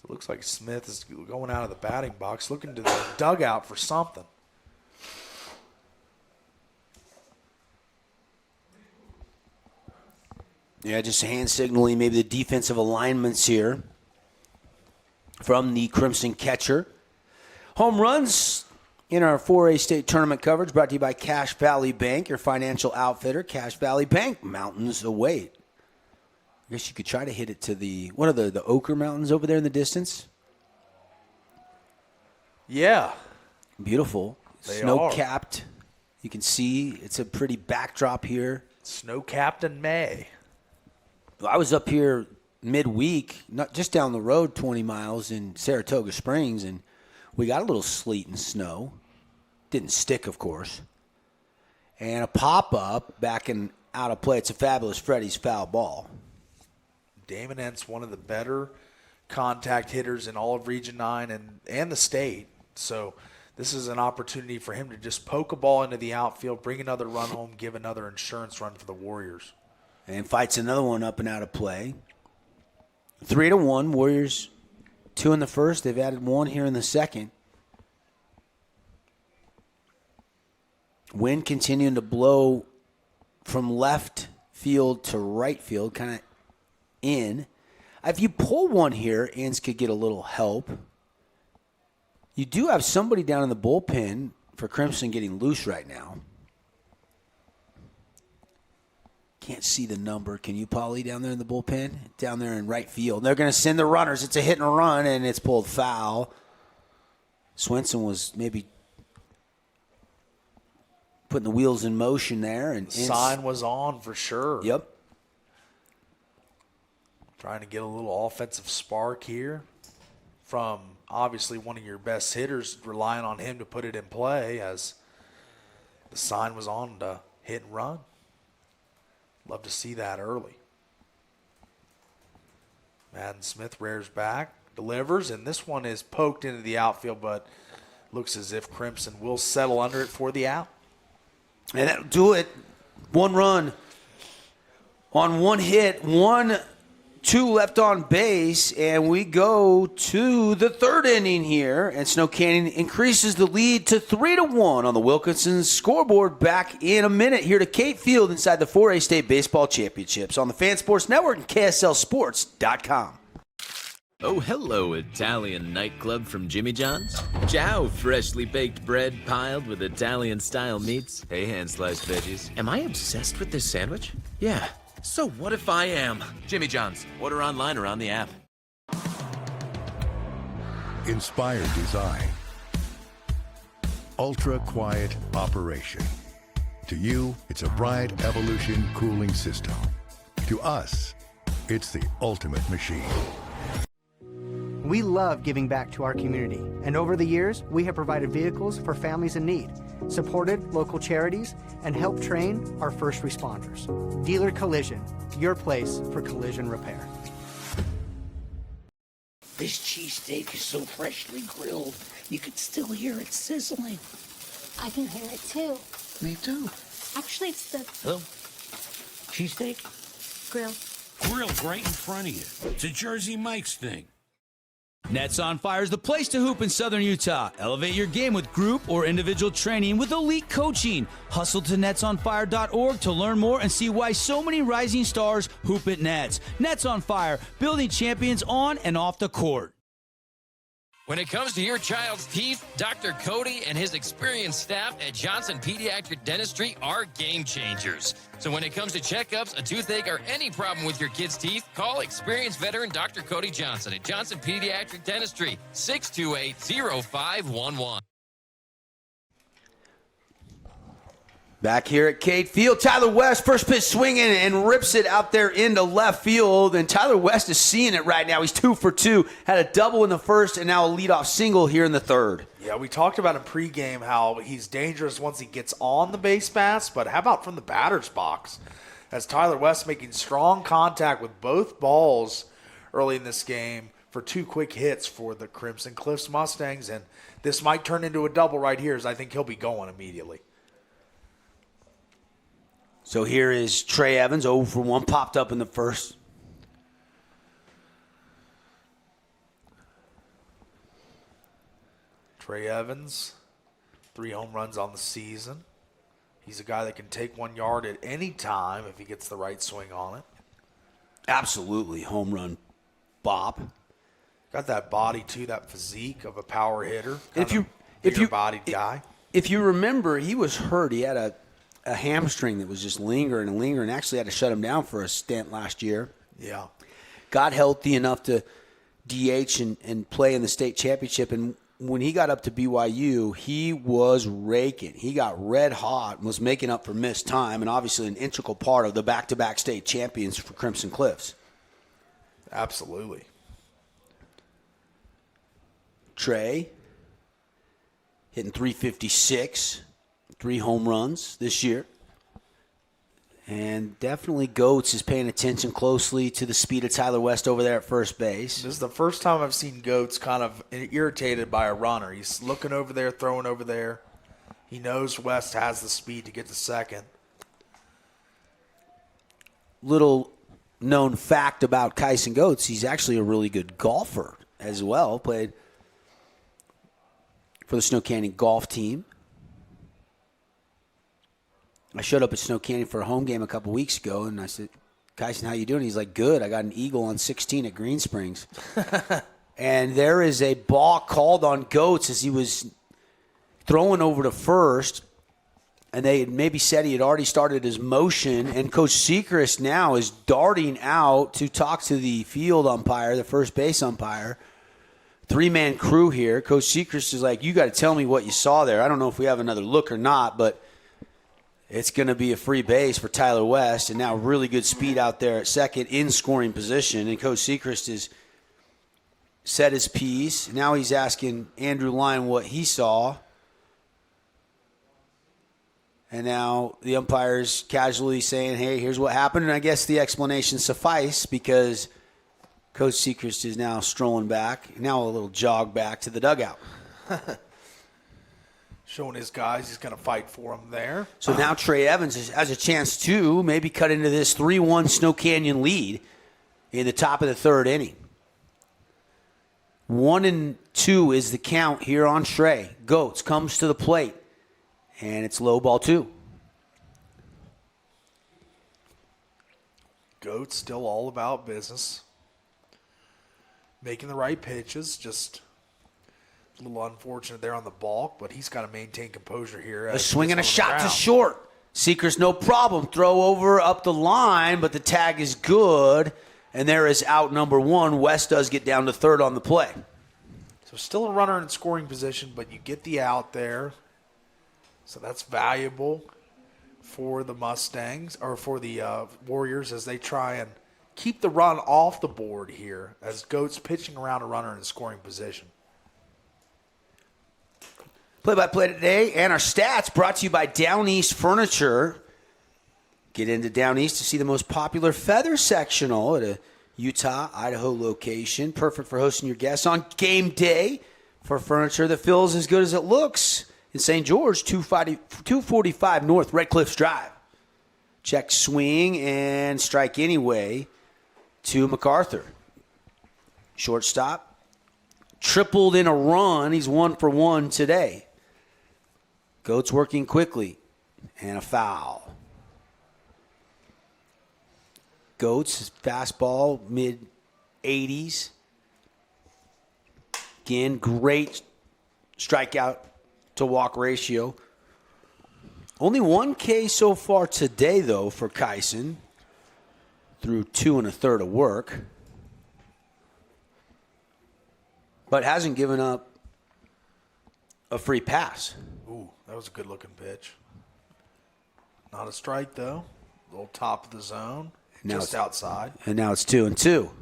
It looks like Smith is going out of the batting box, looking to the dugout for something. Yeah, just hand signaling maybe the defensive alignments here from the Crimson catcher. Home runs in our 4A state tournament coverage brought to you by Cache Valley Bank, your financial outfitter. Cache Valley Bank, mountains await. I guess you could try to hit it to what are the Ochre Mountains over there in the distance? Yeah. Beautiful. They Snow-capped. You can see it's a pretty backdrop here. Snow-capped in May. I was up here midweek, not just down the road 20 miles in Saratoga Springs, and we got a little sleet and snow. Didn't stick, of course. And a pop-up back and out of play. It's a fabulous Freddie's foul ball. Damon Entz, one of the better contact hitters in all of Region 9 and the state. So This is an opportunity for him to just poke a ball into the outfield, bring another run home, give another insurance run for the Warriors. And fights another one up and out of play. 3-1, Warriors 2 in the first. They've added 1 here in the second. Wind continuing to blow from left field to right field, kind of in. If you pull one here, Inns could get a little help. You do have somebody down in the bullpen for Crimson getting loose right now. Can't see the number. Can you, Paulie, down there in the bullpen? Down there in right field. They're going to send the runners. It's a hit and run, and it's pulled foul. Swenson was maybe putting the wheels in motion there. And Sign was on for sure. Yep. Trying to get a little offensive spark here from obviously one of your best hitters, relying on him to put it in play as the sign was on to hit and run. Love to see that early. Madden Smith rears back, delivers, and this one is poked into the outfield, but looks as if Crimson will settle under it for the out. And that'll do it. 1 run on 1 hit, 2 left on base, and we go to the 3rd inning here, and Snow Canyon increases the lead to 3-1 on the Wilkinson scoreboard. Back in a minute here to Kate Field inside the 4A State Baseball Championships on the Fan Sports Network and KSLSports.com. Oh, hello, Italian nightclub from Jimmy John's. Ciao, freshly baked bread piled with Italian-style meats. Hey, hand-sliced veggies. Am I obsessed with this sandwich? Yeah. So what if I am? Jimmy John's. Order online or on the app. Inspired design. Ultra-quiet operation. To you, it's a bright evolution cooling system. To us, it's the ultimate machine. We love giving back to our community, and over the years, we have provided vehicles for families in need, supported local charities, and helped train our first responders. Dealer Collision, your place for collision repair. This cheesesteak is so freshly grilled, you can still hear it sizzling. I can hear it too. Me too. Actually, it's the Hello? Cheesesteak? grill. Grilled right in front of you. It's a Jersey Mike's thing. Nets on Fire is the place to hoop in Southern Utah. Elevate your game with group or individual training with elite coaching. Hustle to netsonfire.org to learn more and see why so many rising stars hoop at Nets. Nets on Fire, building champions on and off the court. When it comes to your child's teeth, Dr. Cody and his experienced staff at Johnson Pediatric Dentistry are game changers. So when it comes to checkups, a toothache, or any problem with your kid's teeth, call experienced veteran Dr. Cody Johnson at Johnson Pediatric Dentistry, 628-0511. Back here at Cade Field, Tyler West, first pitch swinging and rips it out there into left field. And Tyler West is seeing it right now. He's 2 for 2. Had a double in the first and now a leadoff single here in the third. Yeah, we talked about in pregame how he's dangerous once he gets on the base paths, but how about from the batter's box? As Tyler West making strong contact with both balls early in this game for 2 quick hits for the Crimson Cliffs Mustangs. And this might turn into a double right here, as I think he'll be going immediately. So here is Trey Evans, 0 for 1, popped up in the first. Trey Evans, 3 home runs on the season. He's a guy that can take 1 yard at any time if he gets the right swing on it. Absolutely, home run bop. Got that body too, that physique of a power hitter. If you bodied guy. If you remember, he was hurt. He had a hamstring that was just lingering and lingering. Actually had to shut him down for a stint last year. Yeah. Got healthy enough to DH and play in the state championship. And when he got up to BYU, he was raking. He got red hot and was making up for missed time, and obviously an integral part of the back-to-back state champions for Crimson Cliffs. Absolutely. Trey hitting .356, 3 home runs this year. And definitely Goats is paying attention closely to the speed of Tyler West over there at first base. This is the first time I've seen Goats kind of irritated by a runner. He's looking over there, throwing over there. He knows West has the speed to get to second. Little known fact about Kyson Goats, he's actually a really good golfer as well. Played for the Snow Canyon golf team. I showed up at Snow Canyon for a home game a couple weeks ago, and I said, Kyson, how you doing? He's like, good. I got an eagle on 16 at Green Springs. And there is a balk called on Goats as he was throwing over to first, and they had maybe said he had already started his motion, and Coach Sechrist now is darting out to talk to the field umpire, the first base umpire. Three-man crew here. Coach Sechrist is like, you got to tell me what you saw there. I don't know if we have another look or not, but it's going to be a free base for Tyler West, and now really good speed out there at second in scoring position. And Coach Sechrist has said his piece. Now he's asking Andrew Lyon what he saw. And now the umpire's casually saying, hey, here's what happened. And I guess the explanation suffice because Coach Sechrist is now strolling back, now a little jog back to the dugout. Showing his guys he's going to fight for them there. So now Trey Evans has a chance to maybe cut into this 3-1 Snow Canyon lead in the top of the third inning. 1-2 is the count here on Trey. Goats comes to the plate, and it's low ball 2. Goats still all about business. Making the right pitches, just a little unfortunate there on the balk, but he's got to maintain composure here. A swing and a shot to short. Seekers, no problem. Throw over up the line, but the tag is good. And there is out number 1. West does get down to third on the play. So still a runner in scoring position, but you get the out there. So that's valuable for the Mustangs, or for the Warriors, as they try and keep the run off the board here as Goats pitching around a runner in scoring position. Play-by-play today and our stats brought to you by Down East Furniture. Get into Down East to see the most popular feather sectional at a Utah, Idaho location. Perfect for hosting your guests on game day for furniture that feels as good as it looks. In St. George, 245 North Red Cliffs Drive. Check swing and strike anyway to MacArthur. Shortstop. Tripled in a run. He's 1 for 1 today. Goats working quickly. And a foul. Goats, fastball, mid-80s. Again, great strikeout to walk ratio. Only 1 K so far today, though, for Kyson. Through 2 1/3 of work. But hasn't given up a free pass. Ooh, that was a good-looking pitch. Not a strike, though. A little top of the zone, just outside. And now it's 2-2.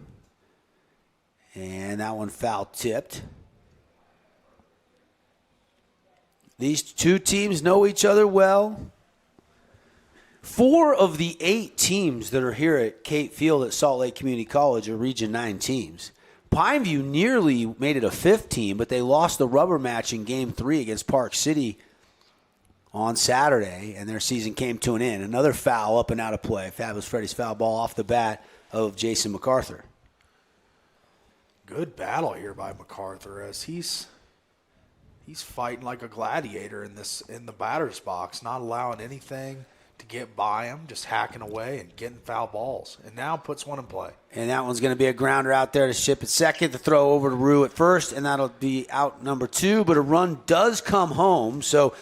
And that one foul tipped. These two teams know each other well. 4 of the 8 teams that are here at Kate Field at Salt Lake Community College are Region 9 teams. Pineview nearly made it a 5th team, but they lost the rubber match in Game 3 against Park City on Saturday, and their season came to an end. Another foul up and out of play. Fabulous Freddy's foul ball off the bat of Jason MacArthur. Good battle here by MacArthur as he's fighting like a gladiator in the batter's box, not allowing anything to get by him, just hacking away and getting foul balls. And now puts one in play. And that one's going to be a grounder out there to Ship at second, to throw over to Rue at first, and that'll be out number 2. But a run does come home, so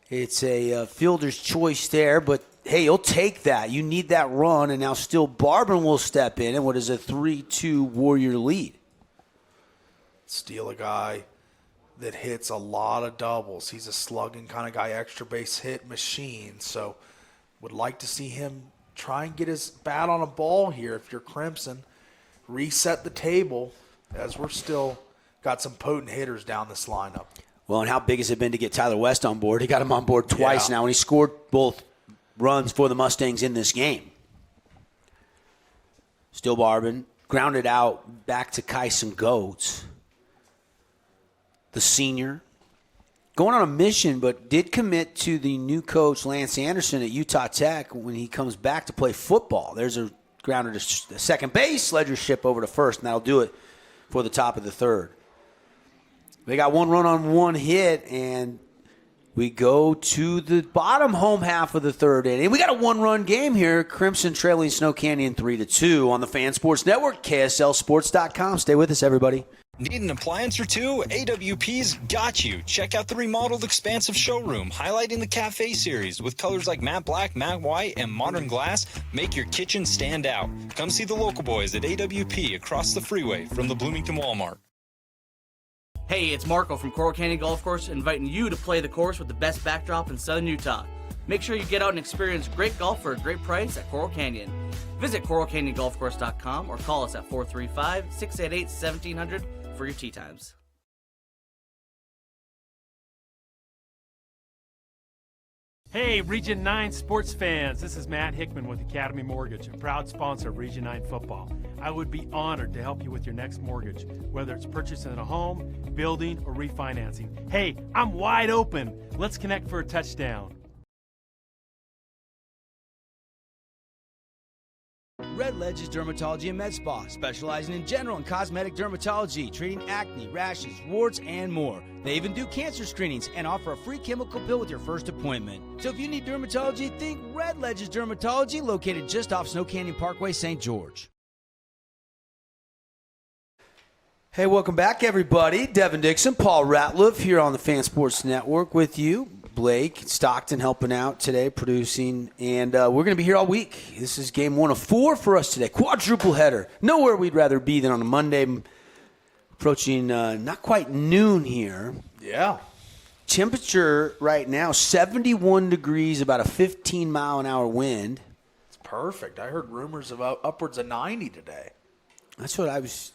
it's a fielder's choice there. But, hey, you'll take that. You need that run, and now still Barban will step in, and what is a 3-2 Warrior lead. Steal a guy that hits a lot of doubles. He's a slugging kind of guy, extra base hit machine. So would like to see him try and get his bat on a ball here if you're Crimson. Reset the table as we're still got some potent hitters down this lineup. Well, and how big has it been to get Tyler West on board? He got him on board twice now, and he scored both runs for the Mustangs in this game. Still Barbin, grounded out back to Kyson Goetz, the senior. Going on a mission, but did commit to the new coach, Lance Anderson, at Utah Tech when he comes back to play football. There's a grounder to second base, Ledger ship over to first, and that'll do it for the top of the third. They got one run on one hit, and we go to the bottom home half of the third inning. We got a one-run game here. Crimson trailing Snow Canyon 3-2 on the Fan Sports Network, KSLSports.com. Stay with us, everybody. Need an appliance or two? AWP's got you. Check out the remodeled expansive showroom, highlighting the cafe series with colors like matte black, matte white, and modern glass. Make your kitchen stand out. Come see the local boys at AWP across the freeway from the Bloomington Walmart. Hey, it's Marco from Coral Canyon Golf Course, inviting you to play the course with the best backdrop in southern Utah. Make sure you get out and experience great golf for a great price at Coral Canyon. Visit coralcanyongolfcourse.com or call us at 435-688-1700 for your tee times. Hey, Region 9 sports fans, this is Matt Hickman with Academy Mortgage, a proud sponsor of Region 9 football. I would be honored to help you with your next mortgage, whether it's purchasing a home, building, or refinancing. Hey, I'm wide open. Let's connect for a touchdown. Red Ledges Dermatology and Med Spa, specializing in general and cosmetic dermatology, treating acne, rashes, warts, and more. They even do cancer screenings and offer a free chemical pill with your first appointment. So if you need dermatology, think Red Ledges Dermatology, located just off Snow Canyon Parkway, St. George. Hey, welcome back, everybody. Devin Dixon, Paul Ratliff here on the Fan Sports Network with you. Blake Stockton helping out today, producing, and we're going to be here all week. This is game 1 of 4 for us today. Quadruple header. Nowhere we'd rather be than on a Monday, approaching not quite noon here. Yeah. Temperature right now, 71 degrees, about a 15-mile-an-hour wind. It's perfect. I heard rumors about upwards of 90 today. That's what I was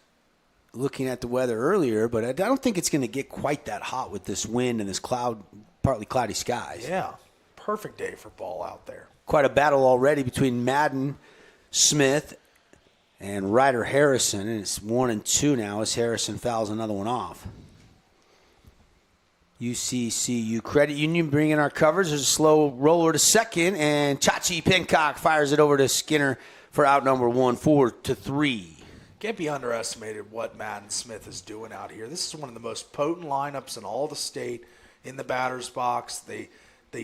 looking at the weather earlier, but I don't think it's going to get quite that hot with this wind and this partly cloudy skies. Yeah, perfect day for ball out there. Quite a battle already between Madden, Smith, and Ryder Harrison, and it's 1-2 now as Harrison fouls another one off. UCCU Credit Union bringing our coverage. There's a slow roller to second, and Chachi Pincock fires it over to Skinner for out number 1, 4-3. Can't be underestimated what Madden Smith is doing out here. This is one of the most potent lineups in all the state in the batter's box. They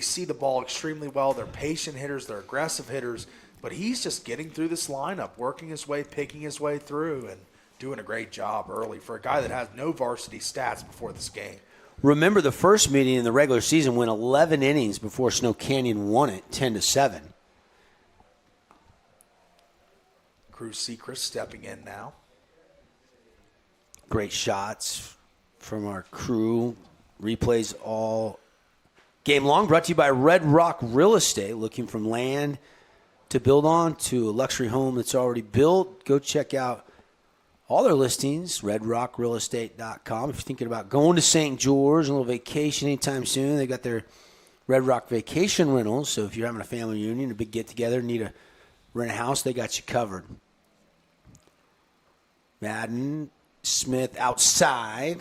see the ball extremely well. They're patient hitters. They're aggressive hitters. But he's just getting through this lineup, working his way, picking his way through, and doing a great job early for a guy that has no varsity stats before this game. Remember the first meeting in the regular season went 11 innings before Snow Canyon won it 10-7. Cruz Sechrist stepping in now. Great shots from our crew. Replays all game long. Brought to you by Red Rock Real Estate. Looking from land to build on to a luxury home that's already built. Go check out all their listings, redrockrealestate.com. If you're thinking about going to St. George, a little vacation anytime soon, they got their Red Rock Vacation Rentals. So if you're having a family reunion, a big get-together, need to rent a house, they got you covered. Madden, Smith outside.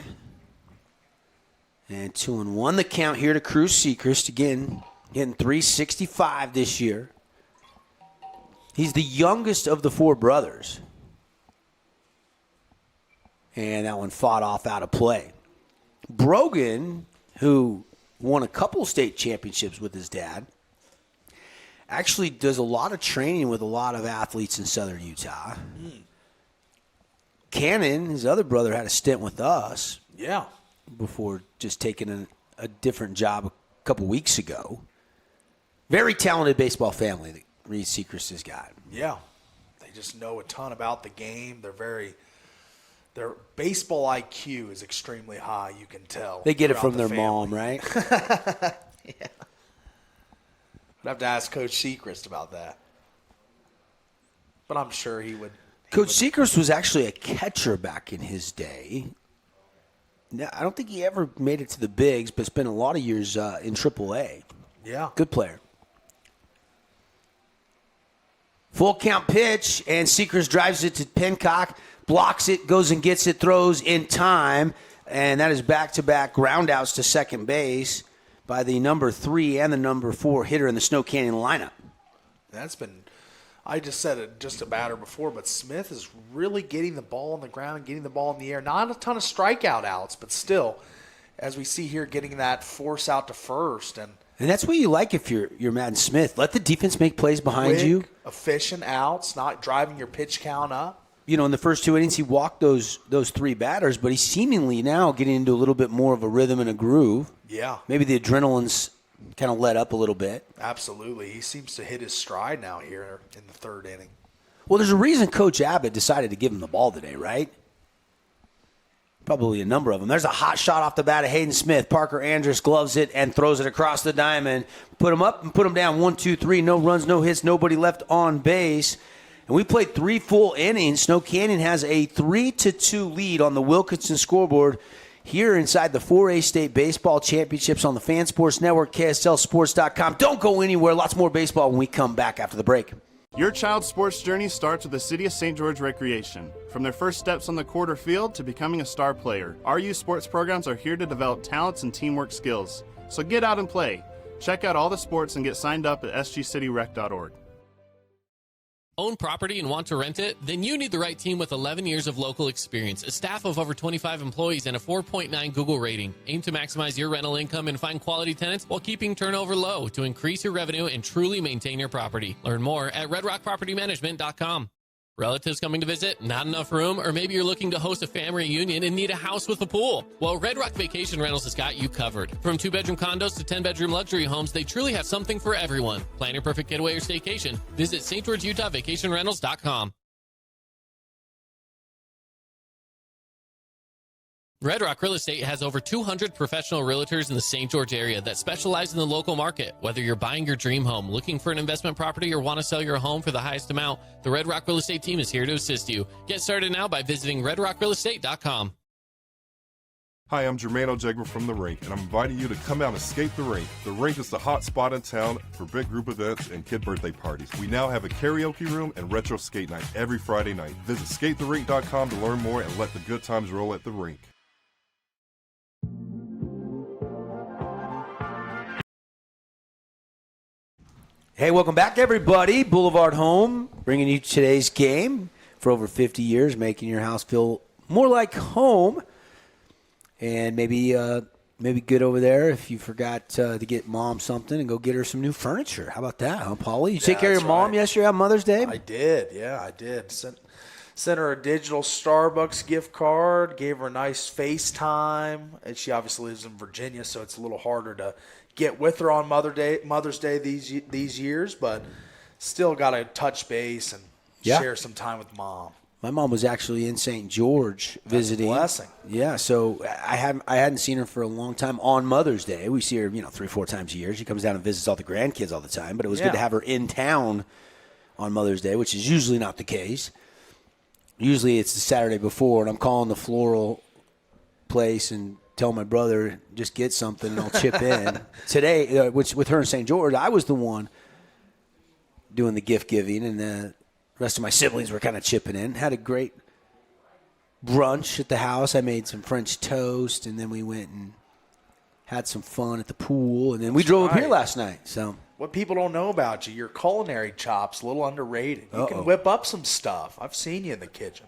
And 2-1. The count here to Cruz Sechrist. Again, getting 365 this year. He's the youngest of the 4 brothers. And that one fought off out of play. Brogan, who won a couple state championships with his dad, actually does a lot of training with a lot of athletes in southern Utah. Cannon, his other brother, had a stint with us. Yeah. Before just taking a different job a couple weeks ago. Very talented baseball family that Reed Sechrist has got. Yeah. They just know a ton about the game. Their baseball IQ is extremely high, you can tell. They get it from their mom, right? Yeah. I'd have to ask Coach Sechrist about that. But I'm sure he would. Coach Sechrist was actually a catcher back in his day. Now, I don't think he ever made it to the bigs, but spent a lot of years in AAA. Yeah. Good player. Full count pitch, and Seekers drives it to Pencock, blocks it, goes and gets it, throws in time, and that is back-to-back groundouts to second base by the number 3 and the number 4 hitter in the Snow Canyon lineup. That's been, I just said it just about her before, but Smith is really getting the ball on the ground and getting the ball in the air. Not a ton of strikeout outs, but still, as we see here, getting that force out to first. And that's what you like if you're Madden Smith. Let the defense make plays behind quick, you. Efficient outs, not driving your pitch count up. You know, in the first 2 innings, he walked those 3 batters, but he's seemingly now getting into a little bit more of a rhythm and a groove. Yeah. Maybe the adrenaline's kind of let up a little bit. Absolutely. He seems to hit his stride now here in the 3rd inning. Well, there's a reason Coach Abbott decided to give him the ball today, right? Probably a number of them. There's a hot shot off the bat of Hayden Smith. Parker Andrus gloves it and throws it across the diamond. Put him up and put him down. 1, 2, 3. No runs, no hits, nobody left on base. And we played 3 full innings. Snow Canyon has a 3-2 lead on the Wilkinson scoreboard here inside the 4A State Baseball Championships on the Fan Sports Network, KSLSports.com. Don't go anywhere. Lots more baseball when we come back after the break. Your child's sports journey starts with the City of St. George Recreation. From their first steps on the quarter field to becoming a star player, our youth sports programs are here to develop talents and teamwork skills. So get out and play. Check out all the sports and get signed up at sgcityrec.org. Own property and want to rent it? Then you need the right team with 11 years of local experience, a staff of over 25 employees, and a 4.9 Google rating. Aim to maximize your rental income and find quality tenants while keeping turnover low to increase your revenue and truly maintain your property. Learn more at redrockpropertymanagement.com. Relatives coming to visit? Not enough room? Or maybe you're looking to host a family reunion and need a house with a pool? Well, Red Rock Vacation Rentals has got you covered. From 2-bedroom condos to 10-bedroom luxury homes, they truly have something for everyone. Plan your perfect getaway or staycation. Visit St. George, Utah vacationrentals.com. Red Rock Real Estate has over 200 professional realtors in the St. George area that specialize in the local market. Whether you're buying your dream home, looking for an investment property, or want to sell your home for the highest amount, the Red Rock Real Estate team is here to assist you. Get started now by visiting redrockrealestate.com. Hi, I'm Jermaine O'Jegman from The Rink, and I'm inviting you to come out and skate The Rink. The Rink is the hot spot in town for big group events and kid birthday parties. We now have a karaoke room and retro skate night every Friday night. Visit skatetherink.com to learn more and let the good times roll at The Rink. Hey, welcome back, everybody. Boulevard Home, bringing you today's game for over 50 years, making your house feel more like home. And maybe good over there if you forgot to get Mom something and go get her some new furniture. How about that, huh, Paulie? You take care of your mom yesterday on Mother's Day? I did, yeah, I did. Sent her a digital Starbucks gift card, gave her a nice FaceTime, and she obviously lives in Virginia, so it's a little harder to get with her on Mother's Day these years, but still got to touch base and share some time with Mom. My mom was actually in St. George visiting. That's a blessing. Yeah, so I hadn't seen her for a long time on Mother's Day. We see her, 3-4 times a year. She comes down and visits all the grandkids all the time, but it was good to have her in town on Mother's Day, which is usually not the case. Usually it's the Saturday before, and I'm calling the floral place and tell my brother, just get something and I'll chip in. Today, which with her in St. George, I was the one doing the gift giving, and the rest of my siblings were kind of chipping in. Had a great brunch at the house. I made some French toast, and then we went and had some fun at the pool, and then we drove up here last night. So what people don't know about you, your culinary chops, a little underrated. You can whip up some stuff. I've seen you in the kitchen.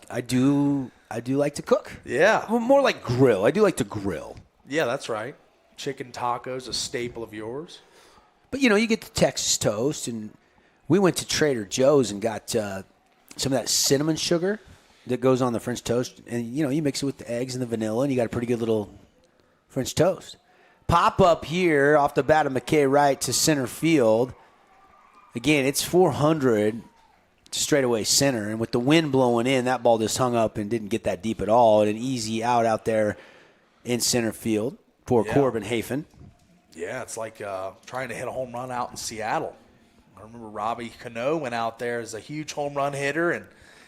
I do like to cook. Yeah. Well, more like grill. I do like to grill. Yeah, that's right. Chicken tacos, a staple of yours. But, you get the Texas toast, and we went to Trader Joe's and got some of that cinnamon sugar that goes on the French toast. And, you mix it with the eggs and the vanilla, and you got a pretty good little French toast. Pop up here off the bat of McKay right to center field. Again, it's 400 to straightaway center. And with the wind blowing in, that ball just hung up and didn't get that deep at all. And an easy out there in center field for Corbin Hafen. Yeah, it's like trying to hit a home run out in Seattle. I remember Robbie Cano went out there as a huge home run hitter, and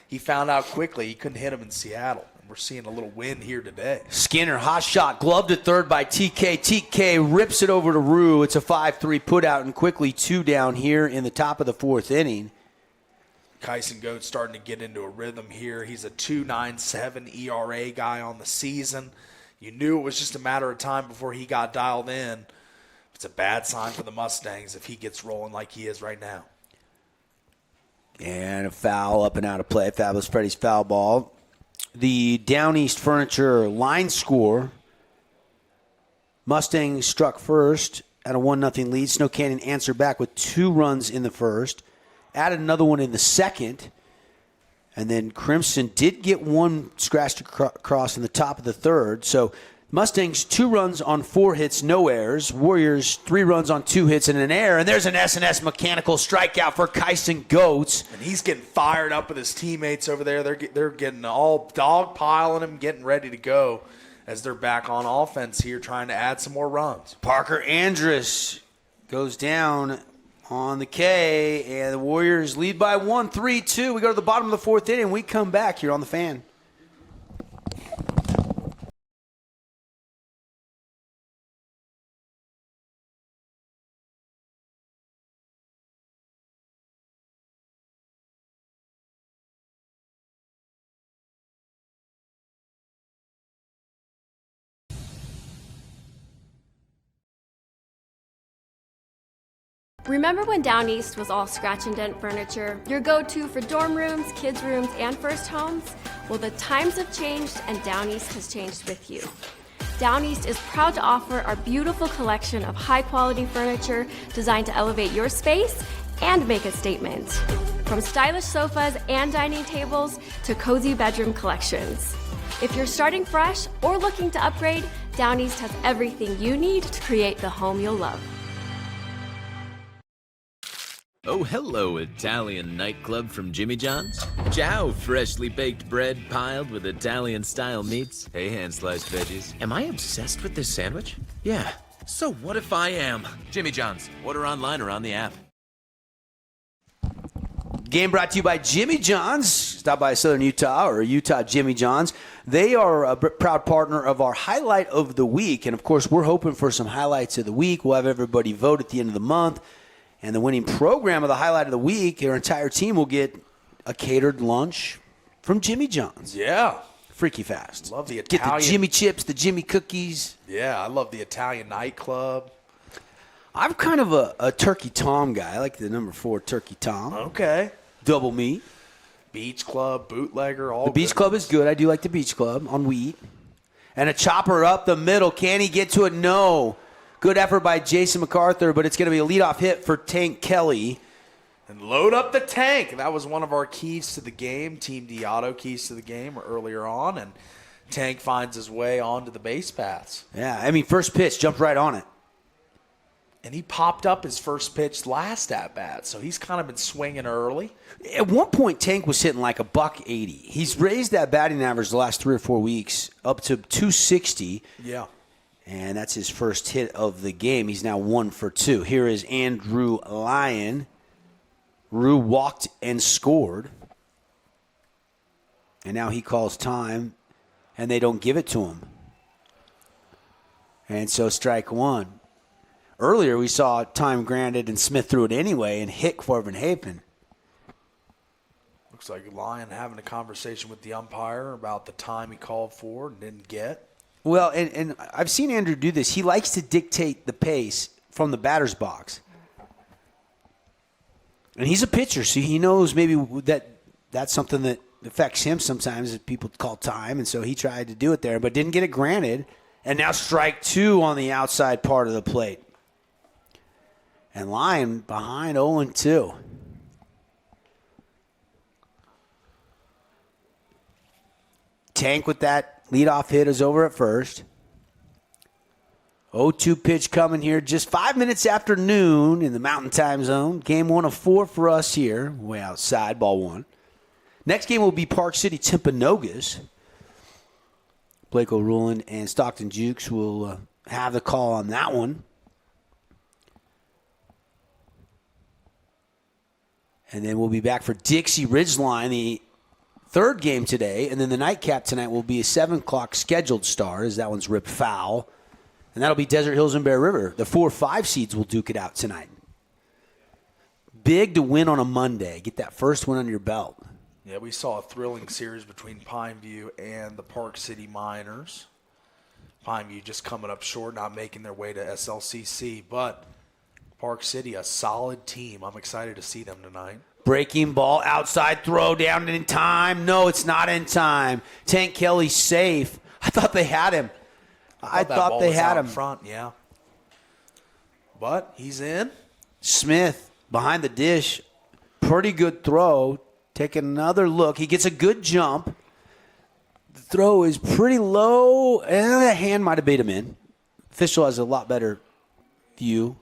he found out quickly he couldn't hit him in Seattle. And we're seeing a little wind here today. Skinner, hot shot, gloved at third by TK. TK rips it over to Rue. It's a 5-3 put out, and quickly 2 down here in the top of the 4th inning. Kyson Goetz starting to get into a rhythm here. He's a 2.97 ERA guy on the season. You knew it was just a matter of time before he got dialed in. It's a bad sign for the Mustangs if he gets rolling like he is right now. And a foul up and out of play. Fabulous Freddy's foul ball. The Down East Furniture line score. Mustangs struck first at a 1-0 lead. Snow Canyon answered back with 2 runs in the first. Added another one in the second. And then Crimson did get 1 scratched across in the top of the third. So Mustangs 2 runs on 4 hits, no errors. Warriors 3 runs on 2 hits and an error. And there's an S&S mechanical strikeout for Kyson Goetz. And he's getting fired up with his teammates over there. They're getting all dog piling him, getting ready to go as they're back on offense here, trying to add some more runs. Parker Andrus goes down on the K, and the Warriors lead by 1, 3-2. We go to the bottom of the 4th inning, and we come back here on the Fan. Remember when Down East was all scratch and dent furniture? Your go-to for dorm rooms, kids' rooms, and first homes? Well, the times have changed and Down East has changed with you. Down East is proud to offer our beautiful collection of high-quality furniture designed to elevate your space and make a statement. From stylish sofas and dining tables to cozy bedroom collections. If you're starting fresh or looking to upgrade, Down East has everything you need to create the home you'll love. Oh, hello, Italian nightclub from Jimmy John's. Ciao, freshly baked bread piled with Italian-style meats. Hey, hand-sliced veggies. Am I obsessed with this sandwich? Yeah. So what if I am? Jimmy John's. Order online or on the app. Game brought to you by Jimmy John's. Stop by Southern Utah or Utah Jimmy John's. They are a proud partner of our Highlight of the Week. And, of course, we're hoping for some highlights of the week. We'll have everybody vote at the end of the month. And the winning program of the Highlight of the Week, our entire team will get a catered lunch from Jimmy John's. Yeah. Freaky fast. Love the Italian. Get the Jimmy chips, the Jimmy cookies. Yeah, I love the Italian nightclub. I'm kind of a Turkey Tom guy. I like the number 4 Turkey Tom. Okay. Double meat. Beach Club, bootlegger, all The Beach Club is good. I do like the Beach Club on wheat. And a chopper up the middle. Can he get to it? No. Good effort by Jason MacArthur, but it's going to be a leadoff hit for Tank Kelly. And load up the tank. That was one of our keys to the game, Team Diotto keys to the game earlier on, and Tank finds his way onto the base paths. Yeah, I mean, first pitch, jumped right on it. And he popped up his first pitch last at-bat, so he's kind of been swinging early. At one point, Tank was hitting like $180. He's raised that batting average the last 3 or 4 weeks up to 260. Yeah. And that's his first hit of the game. He's now 1 for 2. Here is Andrew Lyon. Rue walked and scored. And now he calls time, and they don't give it to him. And so strike 1. Earlier we saw time granted, and Smith threw it anyway and hit Corbin Hapen. Looks like Lyon having a conversation with the umpire about the time he called for and didn't get. Well, and I've seen Andrew do this. He likes to dictate the pace from the batter's box. And he's a pitcher, so he knows maybe that's something that affects him sometimes. People call time, and so he tried to do it there, but didn't get it granted. And now strike 2 on the outside part of the plate. And Lyon behind 0-2. Tank with that leadoff hit is over at first. 0-2 pitch coming here just 5 minutes after noon in the Mountain Time Zone. Game 1 of 4 for us here, way outside, ball 1. Next game will be Park City Timpanogos. Blake O'Ruland and Stockton Jukes will have the call on that one. And then we'll be back for Dixie Ridgeline, the third game today, and then the nightcap tonight will be a 7 o'clock scheduled start, as that one's ripped foul. And that'll be Desert Hills and Bear River. The 4-5 seeds will duke it out tonight. Big to win on a Monday. Get that first one under your belt. Yeah, we saw a thrilling series between Pineview and the Park City Miners. Pineview just coming up short, not making their way to SLCC, but Park City, a solid team. I'm excited to see them tonight. Breaking ball, outside throw, down in time. No, it's not in time. Tank Kelly safe. I thought they had him. I thought they had him. Front, yeah. But he's in. Smith behind the dish. Pretty good throw. Taking another look. He gets a good jump. The throw is pretty low. And the hand might have beat him in. Official has a lot better view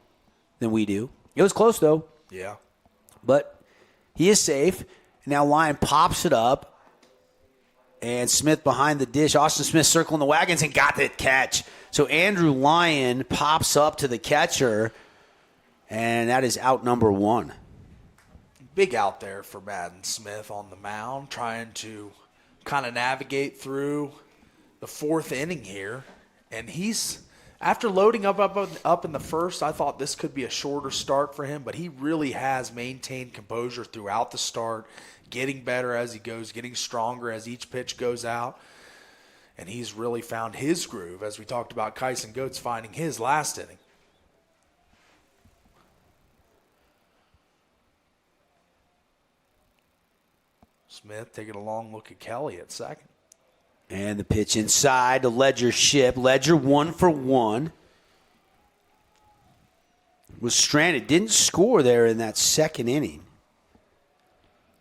than we do. It was close, though. Yeah. But he is safe. Now Lyon pops it up. And Smith behind the dish. Austin Smith circling the wagons and got the catch. So Andrew Lyon pops up to the catcher. And that is out number one. Big out there for Madden Smith on the mound, trying to kind of navigate through the fourth inning here. And he's, after loading up in the first, I thought this could be a shorter start for him, but he really has maintained composure throughout the start, getting better as he goes, getting stronger as each pitch goes out. And he's really found his groove, as we talked about Kyson Goetz finding his last inning. Smith taking a long look at Kelly at second. And the pitch inside to Ledger Ship. Ledger 1 for 1. Was stranded. Didn't score there in that second inning.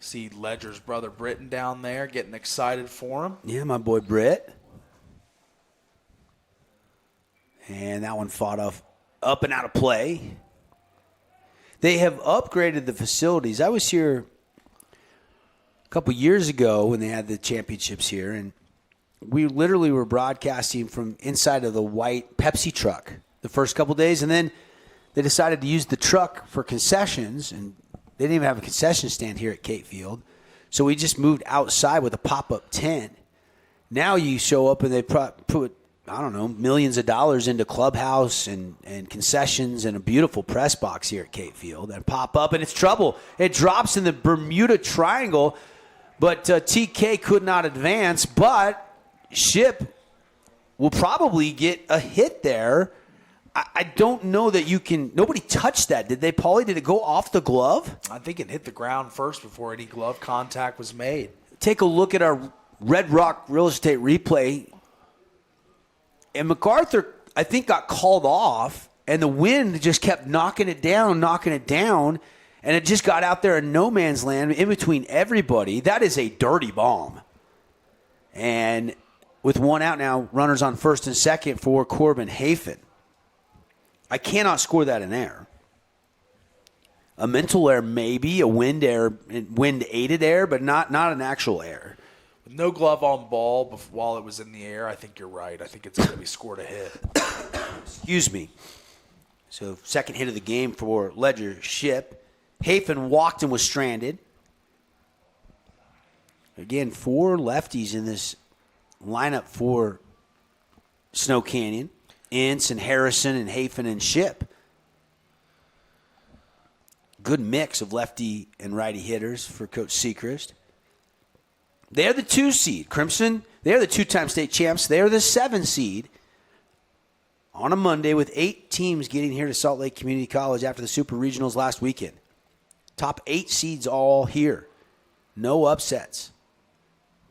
See Ledger's brother Britton down there getting excited for him. Yeah, my boy Britt. And that one fought off up and out of play. They have upgraded the facilities. I was here a couple years ago when they had the championships here, and we literally were broadcasting from inside of the white Pepsi truck the first couple days, and then they decided to use the truck for concessions, and they didn't even have a concession stand here at Kate Field, so we just moved outside with a pop-up tent. Now you show up and they put, I don't know, millions of dollars into clubhouse and concessions and a beautiful press box here at Kate Field, and pop up, and it's trouble. It drops in the Bermuda Triangle, but TK could not advance, but Ship will probably get a hit there. I don't know that you can – nobody touched that. Did they, Paulie? Did it go off the glove? I think it hit the ground first before any glove contact was made. Take a look at our Red Rock Real Estate replay. And MacArthur, I think, got called off, and the wind just kept knocking it down, and it just got out there in no man's land in between everybody. That is a dirty bomb. And with one out now, runners on first and second for Corbin Hafen. I cannot score that in air. A mental error, maybe, a wind-aided error, but not an actual error. With no glove on ball while it was in the air, I think you're right. I think it's going to be scored a hit. Excuse me. So second hit of the game for Ledger Ship. Hafen walked and was stranded. Again, 4 lefties in this lineup for Snow Canyon. Ince and Harrison and Hafen and Ship. Good mix of lefty and righty hitters for Coach Seacrest. They're the 2 seed. Crimson, they're the 2-time state champs. They're the 7 seed on a Monday with 8 teams getting here to Salt Lake Community College after the Super Regionals last weekend. Top 8 seeds all here. No upsets.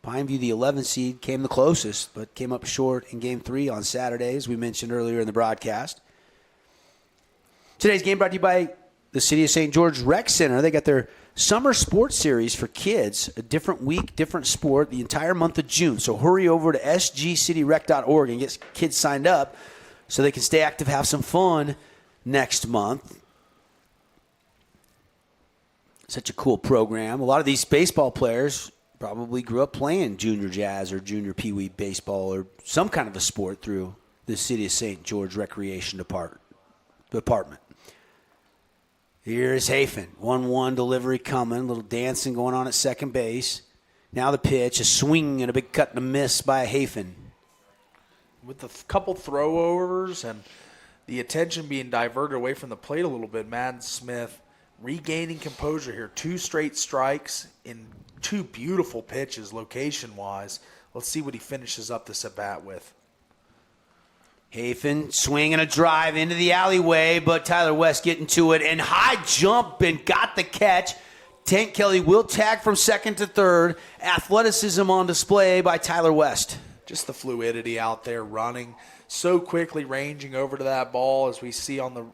Pineview, the 11th seed, came the closest, but came up short in Game 3 on Saturday, as we mentioned earlier in the broadcast. Today's game brought to you by the City of St. George Rec Center. They got their summer sports series for kids, a different week, different sport, the entire month of June. So hurry over to sgcityrec.org and get kids signed up so they can stay active, have some fun next month. Such a cool program. A lot of these baseball players probably grew up playing junior jazz or junior peewee baseball or some kind of a sport through the City of St. George Recreation Department. Here's Hafen. 1-1 delivery coming. A little dancing going on at second base. Now the pitch, a swing and a big cut and a miss by Hafen. With a couple throwovers and the attention being diverted away from the plate a little bit, Madden Smith regaining composure here. 2 straight strikes in 2 beautiful pitches location-wise. Let's see what he finishes up this at-bat with. Hafen swinging a drive into the alleyway, but Tyler West getting to it and high jump and got the catch. Tank Kelly will tag from second to third. Athleticism on display by Tyler West. Just the fluidity out there, running so quickly, ranging over to that ball as we see on the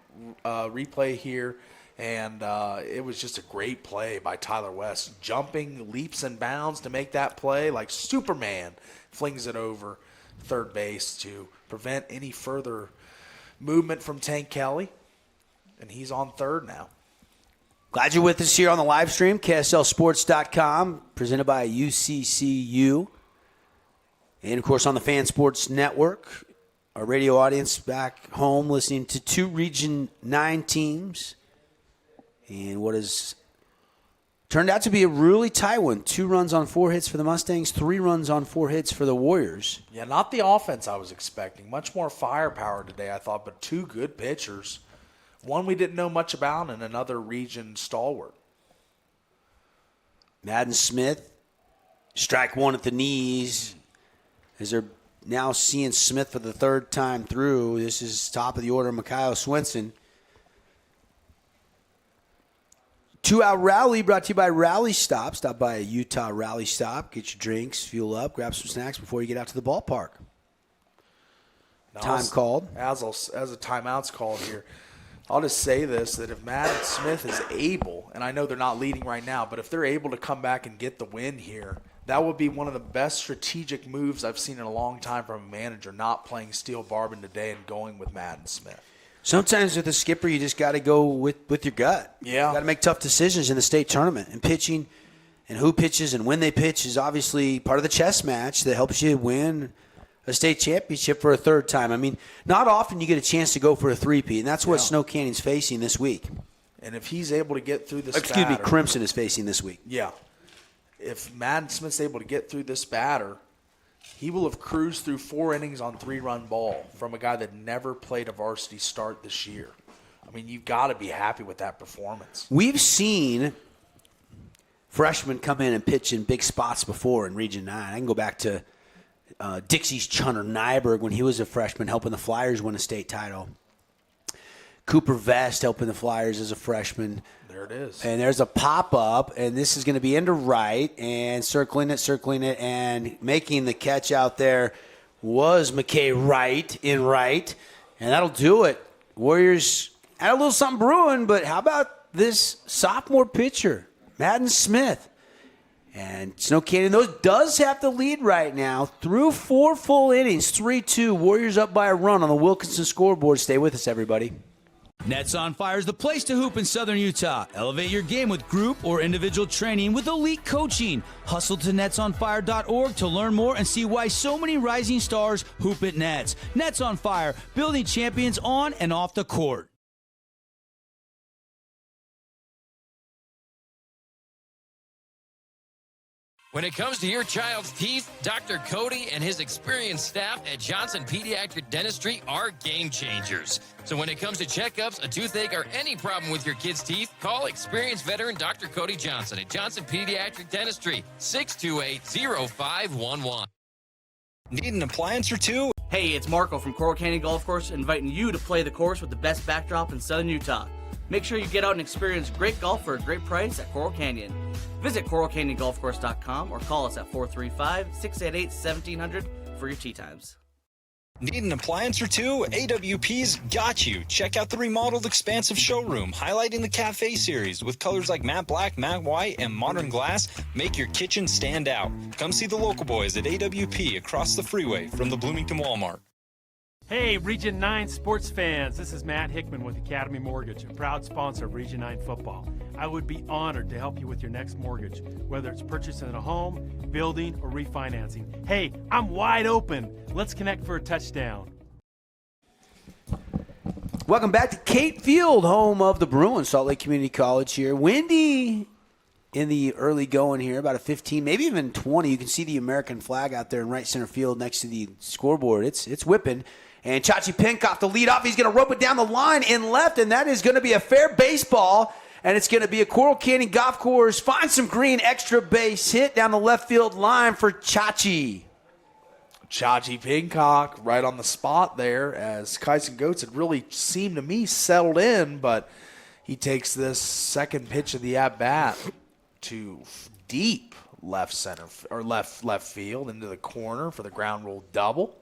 replay here. And it was just a great play by Tyler West. Jumping leaps and bounds to make that play like Superman. Flings it over third base to prevent any further movement from Tank Kelly. And he's on third now. Glad you're with us here on the live stream, KSLSports.com, presented by UCCU. And, of course, on the Fan Sports Network, our radio audience back home listening to 2 Region 9 teams. And what has turned out to be a really tight one. 2 runs on 4 hits for the Mustangs, 3 runs on 4 hits for the Warriors. Yeah, not the offense I was expecting. Much more firepower today, I thought, but 2 good pitchers. One we didn't know much about and another region stalwart. Madden Smith, strike 1 at the knees. As they're now seeing Smith for the 3rd time through. This is top of the order, Mikhail Swenson. 2-out rally brought to you by Rally Stop. Stop by a Utah Rally Stop. Get your drinks, fuel up, grab some snacks before you get out to the ballpark. Now, Time called. As a timeout's called here. I'll just say this, that if Madden Smith is able, and I know they're not leading right now, but if they're able to come back and get the win here, that would be one of the best strategic moves I've seen in a long time from a manager, not playing Steele Barbin today and going with Madden Smith. Sometimes with a skipper, you just got to go with your gut. Yeah. You got to make tough decisions in the state tournament. And pitching and who pitches and when they pitch is obviously part of the chess match that helps you win a state championship for a 3rd time. I mean, not often you get a chance to go for a 3-peat, and that's what Snow Canyon's facing this week. And if he's able to get through this Excuse me, batter, Crimson is facing this week. Yeah. If Madden Smith's able to get through this batter, he will have cruised through 4 innings on 3-run ball from a guy that never played a varsity start this year. I mean, you've got to be happy with that performance. We've seen freshmen come in and pitch in big spots before in Region 9. I can go back to Dixie's Chunner Nyberg when he was a freshman helping the Flyers win a state title. Cooper Vest helping the Flyers as a freshman. There it is. And there's a pop-up, and this is going to be into right, and circling it, and making the catch out there was McKay Wright in right, and that'll do it. Warriors had a little something brewing, but how about this sophomore pitcher, Madden Smith? And Snow Canyon does have the lead right now through 4 full innings, 3-2. Warriors up by a run on the Wilkinson scoreboard. Stay with us, everybody. Nets on Fire is the place to hoop in Southern Utah. Elevate your game with group or individual training with elite coaching. Hustle to netsonfire.org to learn more and see why so many rising stars hoop at Nets. Nets on Fire, building champions on and off the court. When it comes to your child's teeth, Dr. Cody and his experienced staff at Johnson Pediatric Dentistry are game changers. So when it comes to checkups, a toothache, or any problem with your kid's teeth, call experienced veteran Dr. Cody Johnson at Johnson Pediatric Dentistry, 628-0511. Need an appliance or 2? Hey, it's Marco from Coral Canyon Golf Course, inviting you to play the course with the best backdrop in Southern Utah. Make sure you get out and experience great golf for a great price at Coral Canyon. Visit coralcanyongolfcourse.com or call us at 435-688-1700 for your tee times. Need an appliance or 2? AWP's got you. Check out the remodeled expansive showroom, highlighting the cafe series with colors like matte black, matte white, and modern glass. Make your kitchen stand out. Come see the local boys at AWP across the freeway from the Bloomington Walmart. Hey, Region 9 sports fans, this is Matt Hickman with Academy Mortgage, a proud sponsor of Region 9 football. I would be honored to help you with your next mortgage, whether it's purchasing a home, building, or refinancing. Hey, I'm wide open. Let's connect for a touchdown. Welcome back to Kate Field, home of the Bruins, Salt Lake Community College here. Windy in the early going here, about a 15, maybe even 20. You can see the American flag out there in right center field next to the scoreboard. It's whipping. And Chachi Pincock to lead off. He's going to rope it down the line in left, and that is going to be a fair baseball. And it's going to be a Coral Canyon Golf Course Find Some Green extra base hit down the left field line for Chachi. Chachi Pincock right on the spot there, as Kyson Goetz had really seemed to me settled in, but he takes this second pitch of the at-bat to deep left center or left field into the corner for the ground rule double.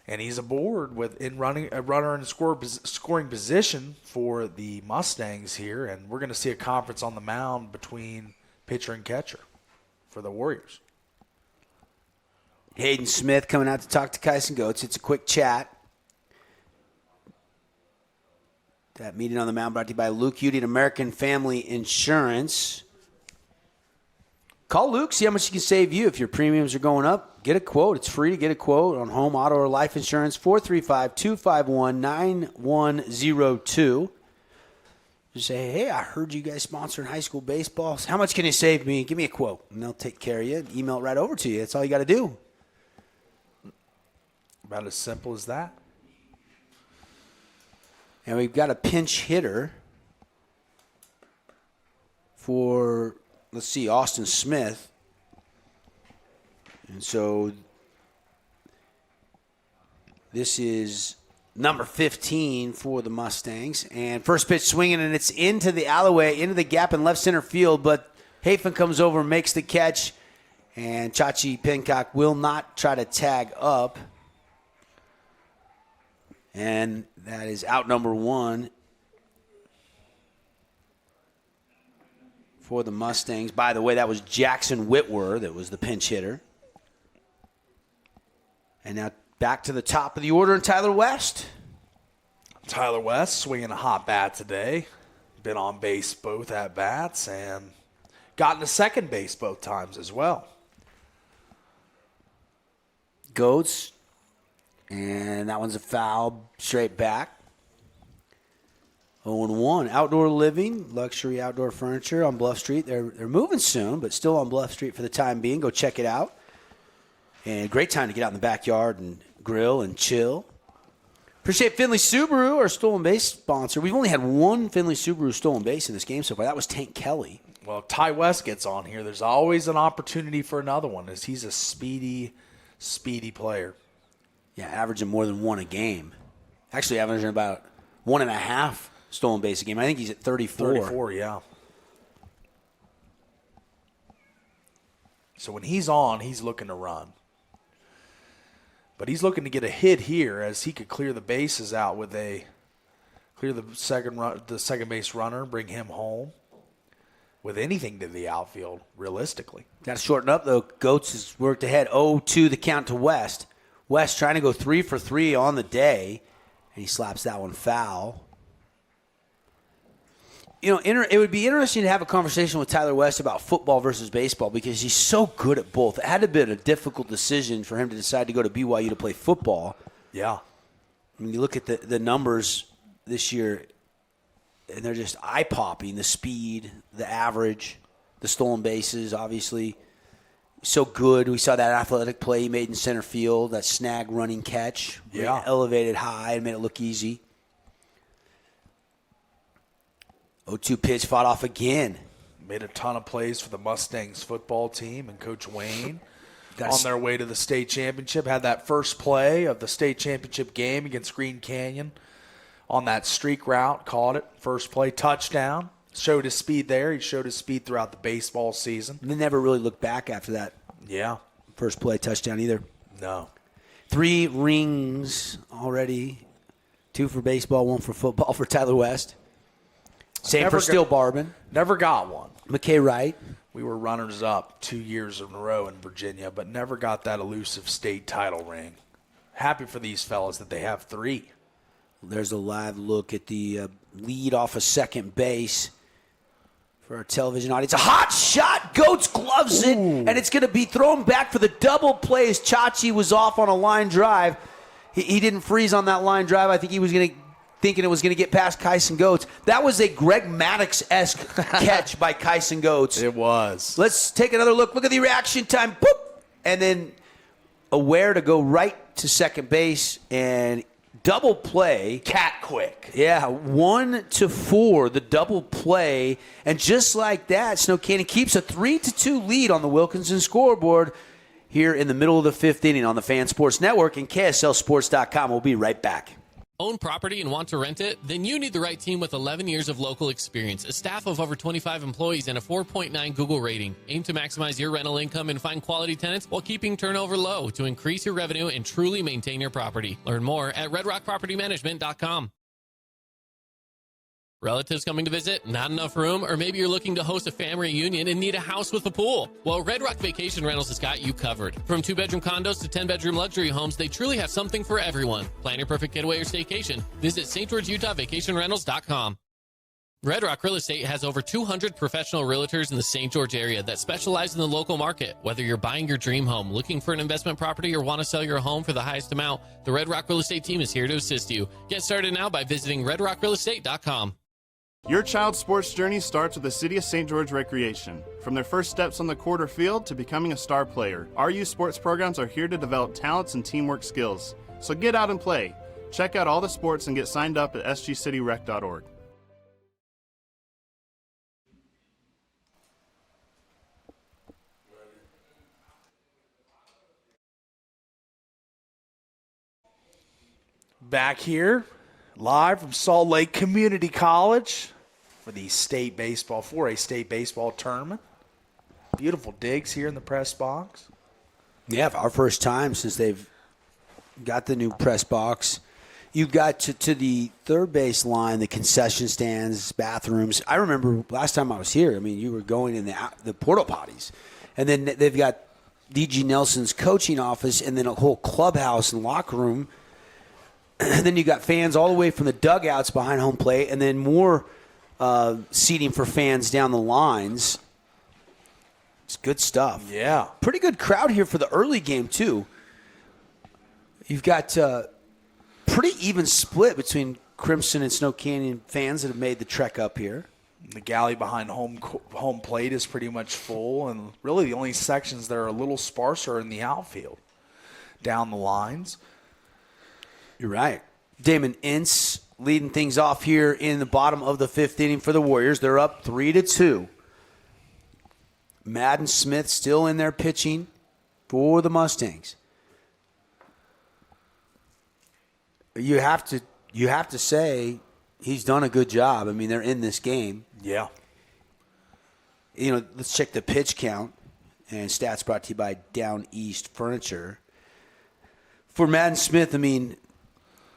And he's aboard with a runner in scoring position for the Mustangs here, and we're going to see a conference on the mound between pitcher and catcher for the Warriors. Hayden Smith coming out to talk to Kyson Goetz. It's a quick chat. That meeting on the mound brought to you by Luke Udy and American Family Insurance. Call Luke, see how much he can save you. If your premiums are going up, get a quote. It's free to get a quote on home, auto, or life insurance. 435-251-9102. Just say, hey, I heard you guys sponsoring high school baseball. How much can you save me? Give me a quote, and they'll take care of you. Email it right over to you. That's all you got to do. About as simple as that. And we've got a pinch hitter for, let's see, Austin Smith. And so this is number 15 for the Mustangs. And first pitch swinging, and it's into the alleyway, into the gap in left center field. But Hafen comes over and makes the catch. And Chachi Pincock will not try to tag up. And that is out number one for the Mustangs. By the way, that was Jackson Whitwer that was the pinch hitter. And now back to the top of the order in Tyler West. Tyler West swinging a hot bat today. Been on base both at bats and gotten to second base both times as well. Goats. And that one's a foul straight back. 0-1. Outdoor living, luxury outdoor furniture on Bluff Street. They're moving soon, but still on Bluff Street for the time being. Go check it out. And great time to get out in the backyard and grill and chill. Appreciate Finley Subaru, our stolen base sponsor. We've only had one Finley Subaru stolen base in this game so far. That was Tank Kelly. Well, if Ty West gets on here, there's always an opportunity for another one, as he's a speedy player. Yeah, averaging more than one a game. Actually averaging about 1.5 stolen base a game. I think he's at 34. 34, yeah. So when he's on, he's looking to run. But he's looking to get a hit here, as he could clear the bases out with clear the second base runner, bring him home with anything to the outfield, realistically. Got to shorten up, though. Goats has worked ahead 0-2 the count to West. West trying to go 3 for 3 on the day, and he slaps that one foul. You know, it would be interesting to have a conversation with Tyler West about football versus baseball because he's so good at both. It had to be a difficult decision for him to decide to go to BYU to play football. Yeah. When you look at the numbers this year, and they're just eye-popping. The speed, the average, the stolen bases, obviously. So good. We saw that athletic play he made in center field, that snag running catch. Yeah. Elevated high and made it look easy. 0-2 pitch fought off again. Made a ton of plays for the Mustangs football team and Coach Wayne on their way to the state championship. Had that first play of the state championship game against Green Canyon on that streak route. Caught it. First play, touchdown. Showed his speed there. He showed his speed throughout the baseball season. And they never really looked back after that. Yeah. First play touchdown either. No. 3 rings already. 2 for baseball, 1 for football for Tyler West. Same for Steele Barbin. Never got one. McKay Wright. We were runners-up 2 years in a row in Virginia, but never got that elusive state title ring. Happy for these fellas that they have 3. There's a live look at the lead off of second base for our television audience. A hot shot. Goats gloves it, and it's going to be thrown back for the double play as Chachi was off on a line drive. He didn't freeze on that line drive. I think he was going to thinking it was going to get past Kyson Goetz. That was a Greg Maddox-esque catch by Kyson Goetz. It was. Let's take another look. Look at the reaction time. Boop! And then aware to go right to second base and double play. Cat quick. Yeah, 1-4, the double play. And just like that, Snow Canyon keeps a 3-2 lead on the Wilkinson scoreboard here in the middle of the fifth inning on the Fan Sports Network and KSLSports.com. We'll be right back. Own property and want to rent it? Then you need the right team with 11 years of local experience, a staff of over 25 employees, and a 4.9 Google rating. Aim to maximize your rental income and find quality tenants while keeping turnover low to increase your revenue and truly maintain your property. Learn more at redrockpropertymanagement.com. Relatives coming to visit? Not enough room? Or maybe you're looking to host a family reunion and need a house with a pool? Well, Red Rock Vacation Rentals has got you covered. From 2-bedroom condos to 10-bedroom luxury homes, they truly have something for everyone. Plan your perfect getaway or staycation. Visit stgeorgeutahvacationrentals.com. Red Rock Real Estate has over 200 professional realtors in the St. George area that specialize in the local market. Whether you're buying your dream home, looking for an investment property, or want to sell your home for the highest amount, the Red Rock Real Estate team is here to assist you. Get started now by visiting redrockrealestate.com. Your child's sports journey starts with the City of St. George Recreation. From their first steps on the quarter field to becoming a star player, our youth sports programs are here to develop talents and teamwork skills. So get out and play. Check out all the sports and get signed up at sgcityrec.org. Back here, live from Salt Lake Community College for the state baseball, for a state baseball tournament. Beautiful digs here in the press box. Yeah, our first time since they've got the new press box. You got to the third base line, the concession stands, bathrooms. I remember last time I was here, I mean, you were going in the porta potties. And then they've got D.G. Nelson's coaching office and then a whole clubhouse and locker room. And then you got fans all the way from the dugouts behind home plate, and then more seating for fans down the lines. It's good stuff. Yeah. Pretty good crowd here for the early game, too. You've got pretty even split between Crimson and Snow Canyon fans that have made the trek up here. The galley behind home plate is pretty much full, and really the only sections that are a little sparser are in the outfield, down the lines. You're right. Damon Ince leading things off here in the bottom of the fifth inning for the Warriors. They're up 3-2. Madden Smith still in there pitching for the Mustangs. You have to say he's done a good job. I mean, they're in this game. Yeah. You know, let's check the pitch count. And stats brought to you by Down East Furniture. For Madden Smith, I mean,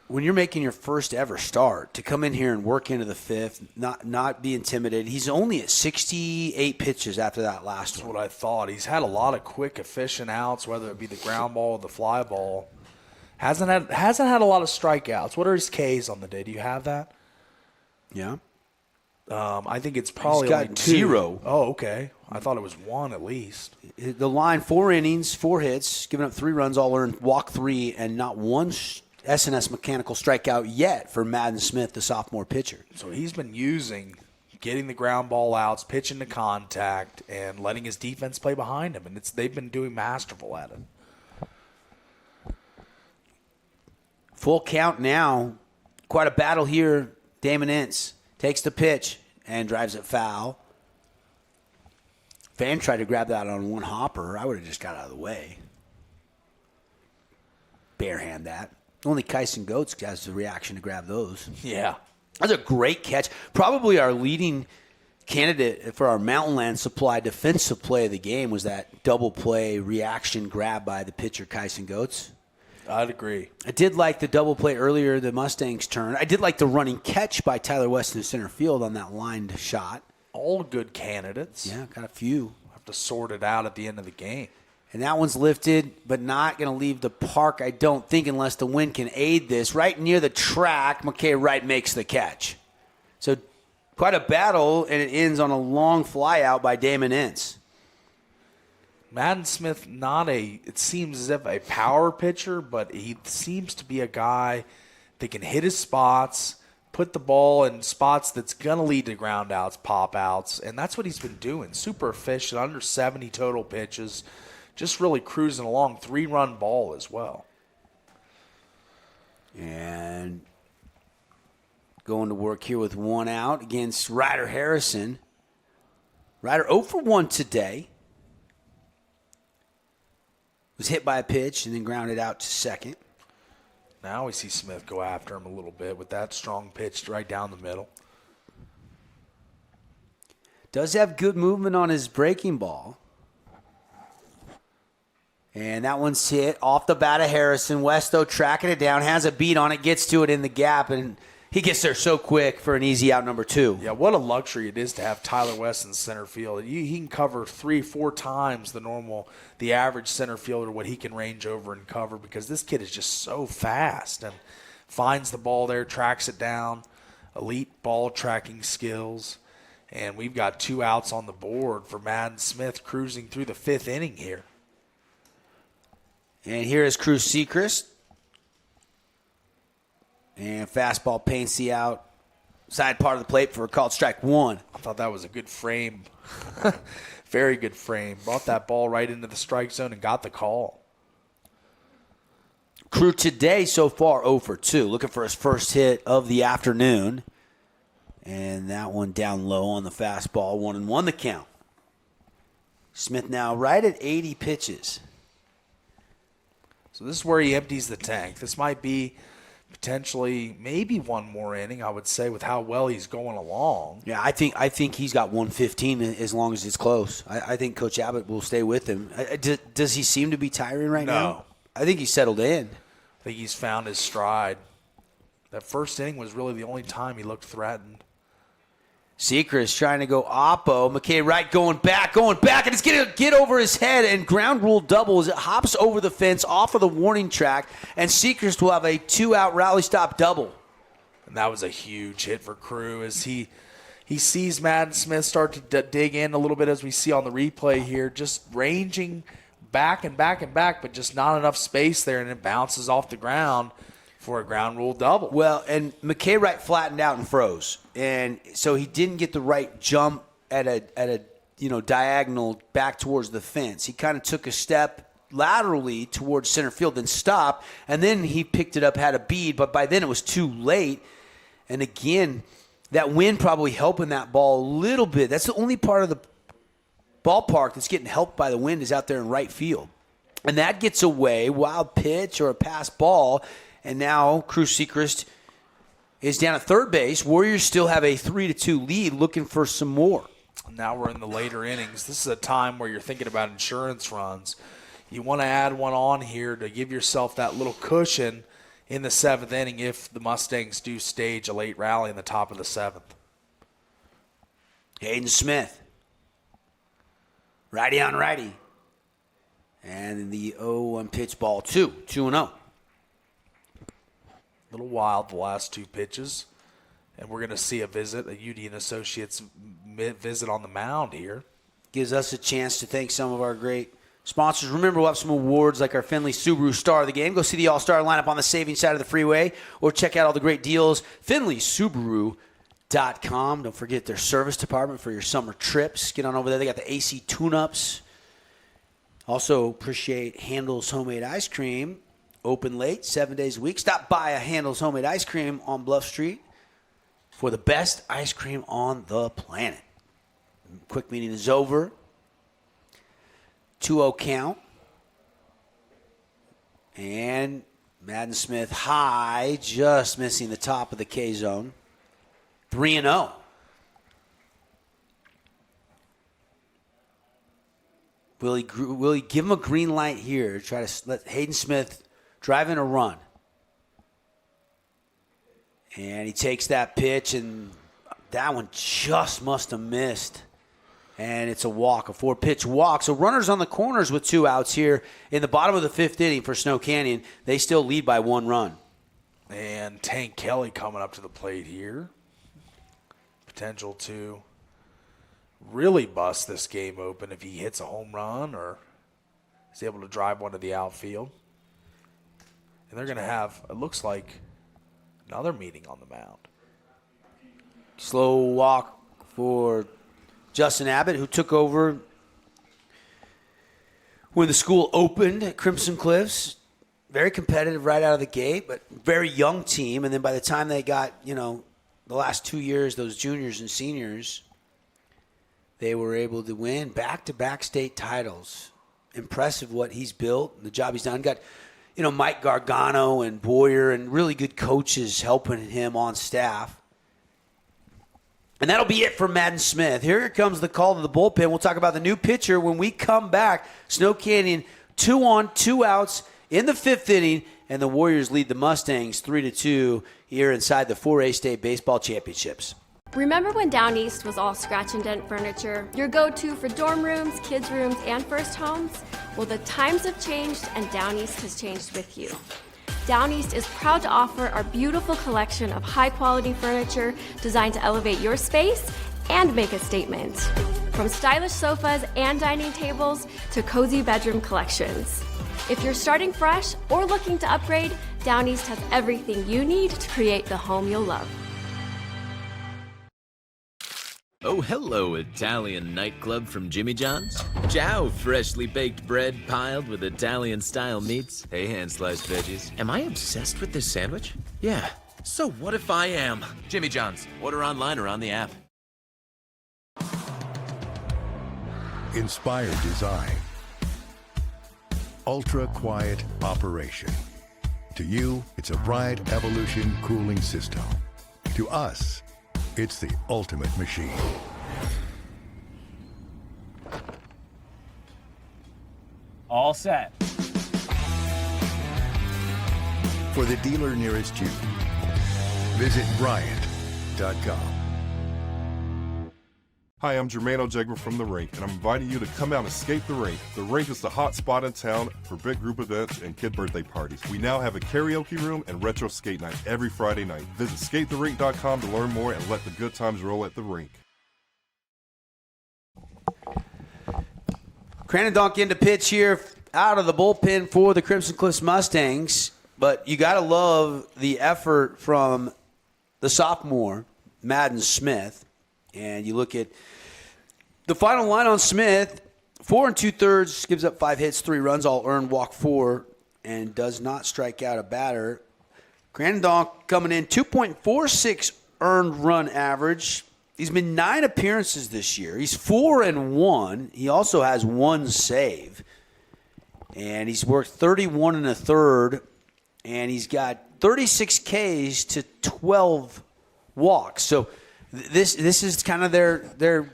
when you're making your first ever start, to come in here and work into the fifth, not be intimidated. He's only at 68 pitches after that last one. That's what I thought. He's had a lot of quick, efficient outs, whether it be the ground ball or the fly ball. Hasn't had a lot of strikeouts. What are his Ks on the day? Do you have that? Yeah. I think it's probably He's got like 0. Oh, okay. I thought it was 1 at least. The line, 4 innings, 4 hits, giving up 3 runs, all earned, walk 3, and not one S&S mechanical strikeout yet for Madden Smith, the sophomore pitcher. So he's been using getting the ground ball outs, pitching to contact, and letting his defense play behind him. And they've been doing masterful at it. Full count now. Quite a battle here. Damon Ince takes the pitch and drives it foul. Fan tried to grab that on one hopper. I would have just got out of the way. Barehand that. Only Kyson Goetz has the reaction to grab those. Yeah. That's a great catch. Probably our leading candidate for our Mountain Land Supply defensive play of the game was that double play reaction grab by the pitcher Kyson Goetz. I'd agree. I did like the double play earlier, the Mustangs' turn. I did like the running catch by Tyler West in center field on that lined shot. All good candidates. Yeah, got a few. Have to sort it out at the end of the game. And that one's lifted, but not going to leave the park, I don't think, unless the wind can aid this. Right near the track, McKay Wright makes the catch. So quite a battle, and it ends on a long fly out by Damon Ince. Madden Smith, it seems as if a power pitcher, but he seems to be a guy that can hit his spots, put the ball in spots that's going to lead to ground outs, pop outs, and that's what he's been doing. Super efficient, under 70 total pitches, just really cruising along. 3-run ball as well. And going to work here with 1 out against Ryder Harrison. Ryder 0 for 1 today. Was hit by a pitch and then grounded out to second. Now we see Smith go after him a little bit with that strong pitch right down the middle. Does have good movement on his breaking ball. And that one's hit off the bat of Harrison. Westo tracking it down, has a beat on it, gets to it in the gap, and he gets there so quick for an easy out number 2. Yeah, what a luxury it is to have Tyler West in center field. He can cover 3-4 times the average center fielder, what he can range over and cover, because this kid is just so fast and finds the ball there, tracks it down, elite ball tracking skills. And we've got 2 outs on the board for Madden Smith cruising through the 5th inning here. And here is Cruz Sechrist. And fastball paints the outside part of the plate for a called strike 1. I thought that was a good frame. Very good frame. Brought that ball right into the strike zone and got the call. Crew today so far 0 for 2. Looking for his first hit of the afternoon. And that one down low on the fastball. 1-1 the count. Smith now right at 80 pitches. So this is where he empties the tank. This might be potentially maybe one more inning, I would say, with how well he's going along. Yeah, I think he's got 115 as long as it's close. I think Coach Abbott will stay with him. Does he seem to be tiring right now? No. I think he's settled in. I think he's found his stride. That first inning was really the only time he looked threatened. Sechrist trying to go oppo. McKay Wright going back, and it's going to get over his head, and ground rule double as it hops over the fence off of the warning track, and Sechrist will have a 2-out rally stop double. And that was a huge hit for Crew as he sees Madden Smith start to dig in a little bit, as we see on the replay here, just ranging back and back and back, but just not enough space there, and it bounces off the ground for a ground rule double. Well, and McKay Wright flattened out and froze, and so he didn't get the right jump at a diagonal back towards the fence. He kind of took a step laterally towards center field, then stopped, and then he picked it up, had a bead, but by then it was too late. And again, that wind probably helping that ball a little bit. That's the only part of the ballpark that's getting helped by the wind is out there in right field. And that gets away, wild pitch or a pass ball. And now Cruz Sechrist is down at third base. Warriors still have a 3-2 lead, looking for some more. Now we're in the later innings. This is a time where you're thinking about insurance runs. You want to add one on here to give yourself that little cushion in the 7th inning if the Mustangs do stage a late rally in the top of the 7th. Hayden Smith. Righty on righty. And the 0-1 pitch ball 2-0. A little wild the last 2 pitches. And we're going to see a visit, a UD and Associates visit on the mound here. Gives us a chance to thank some of our great sponsors. Remember, we'll have some awards like our Finley Subaru Star of the Game. Go see the All-Star lineup on the savings side of the freeway or check out all the great deals. FinleySubaru.com. Don't forget their service department for your summer trips. Get on over there. They got the AC tune-ups. Also appreciate Handel's Homemade Ice Cream. Open late, 7 days a week. Stop by a Handel's Homemade Ice Cream on Bluff Street for the best ice cream on the planet. Quick meeting is over. 2-0 count. And Madden Smith high, just missing the top of the K zone. 3-0. Will he give him a green light here? Try to let Hayden Smith drive in a run. And he takes that pitch, and that one just must have missed. And it's a walk, a 4-pitch walk. So runners on the corners with 2 outs here in the bottom of the 5th inning for Snow Canyon. They still lead by 1 run. And Tank Kelly coming up to the plate here. Potential to really bust this game open if he hits a home run or is able to drive one to the outfield. And they're going to have, it looks like, another meeting on the mound. Slow walk for Justin Abbott, who took over when the school opened at Crimson Cliffs. Very competitive right out of the gate, but very young team. And then by the time they got, the last 2 years, those juniors and seniors, they were able to win back-to-back state titles. Impressive what he's built, the job he's done. Got, Mike Gargano and Boyer and really good coaches helping him on staff. And that'll be it for Madden Smith. Here comes the call to the bullpen. We'll talk about the new pitcher when we come back. Snow Canyon, 2 on, 2 outs in the 5th inning, and the Warriors lead the Mustangs 3-2 here inside the 4A State Baseball Championships. Remember when Down East was all scratch and dent furniture? Your go-to for dorm rooms, kids' rooms, and first homes? Well, the times have changed, and Down East has changed with you. Down East is proud to offer our beautiful collection of high-quality furniture designed to elevate your space and make a statement. From stylish sofas and dining tables to cozy bedroom collections. If you're starting fresh or looking to upgrade, Down East has everything you need to create the home you'll love. Oh, hello, Italian nightclub from Jimmy John's. Ciao, freshly baked bread piled with Italian-style meats. Hey, hand-sliced veggies. Am I obsessed with this sandwich? Yeah. So what if I am? Jimmy John's. Order online or on the app. Inspired design. Ultra-quiet operation. To you, it's a Bride Evolution cooling system. To us, it's the ultimate machine. All set. For the dealer nearest you, visit Bryant.com. Hi, I'm Jermaine O'Jegman from The Rink, and I'm inviting you to come out and skate the rink. The rink is the hot spot in town for big group events and kid birthday parties. We now have a karaoke room and retro skate night every Friday night. Visit skatetherink.com to learn more and let the good times roll at the rink. Crandon Donk in to pitch here out of the bullpen for the Crimson Cliffs Mustangs, but you got to love the effort from the sophomore, Madden Smith. And you look at the final line on Smith, 4 2/3, gives up 5 hits, 3 runs, all earned, walk 4, and does not strike out a batter. Crandon Donk coming in 2.46 earned run average. He's been 9 appearances this year. He's 4-1. He also has 1 save. And he's worked 31 1/3, and he's got 36 Ks to 12 walks. So this is kind of their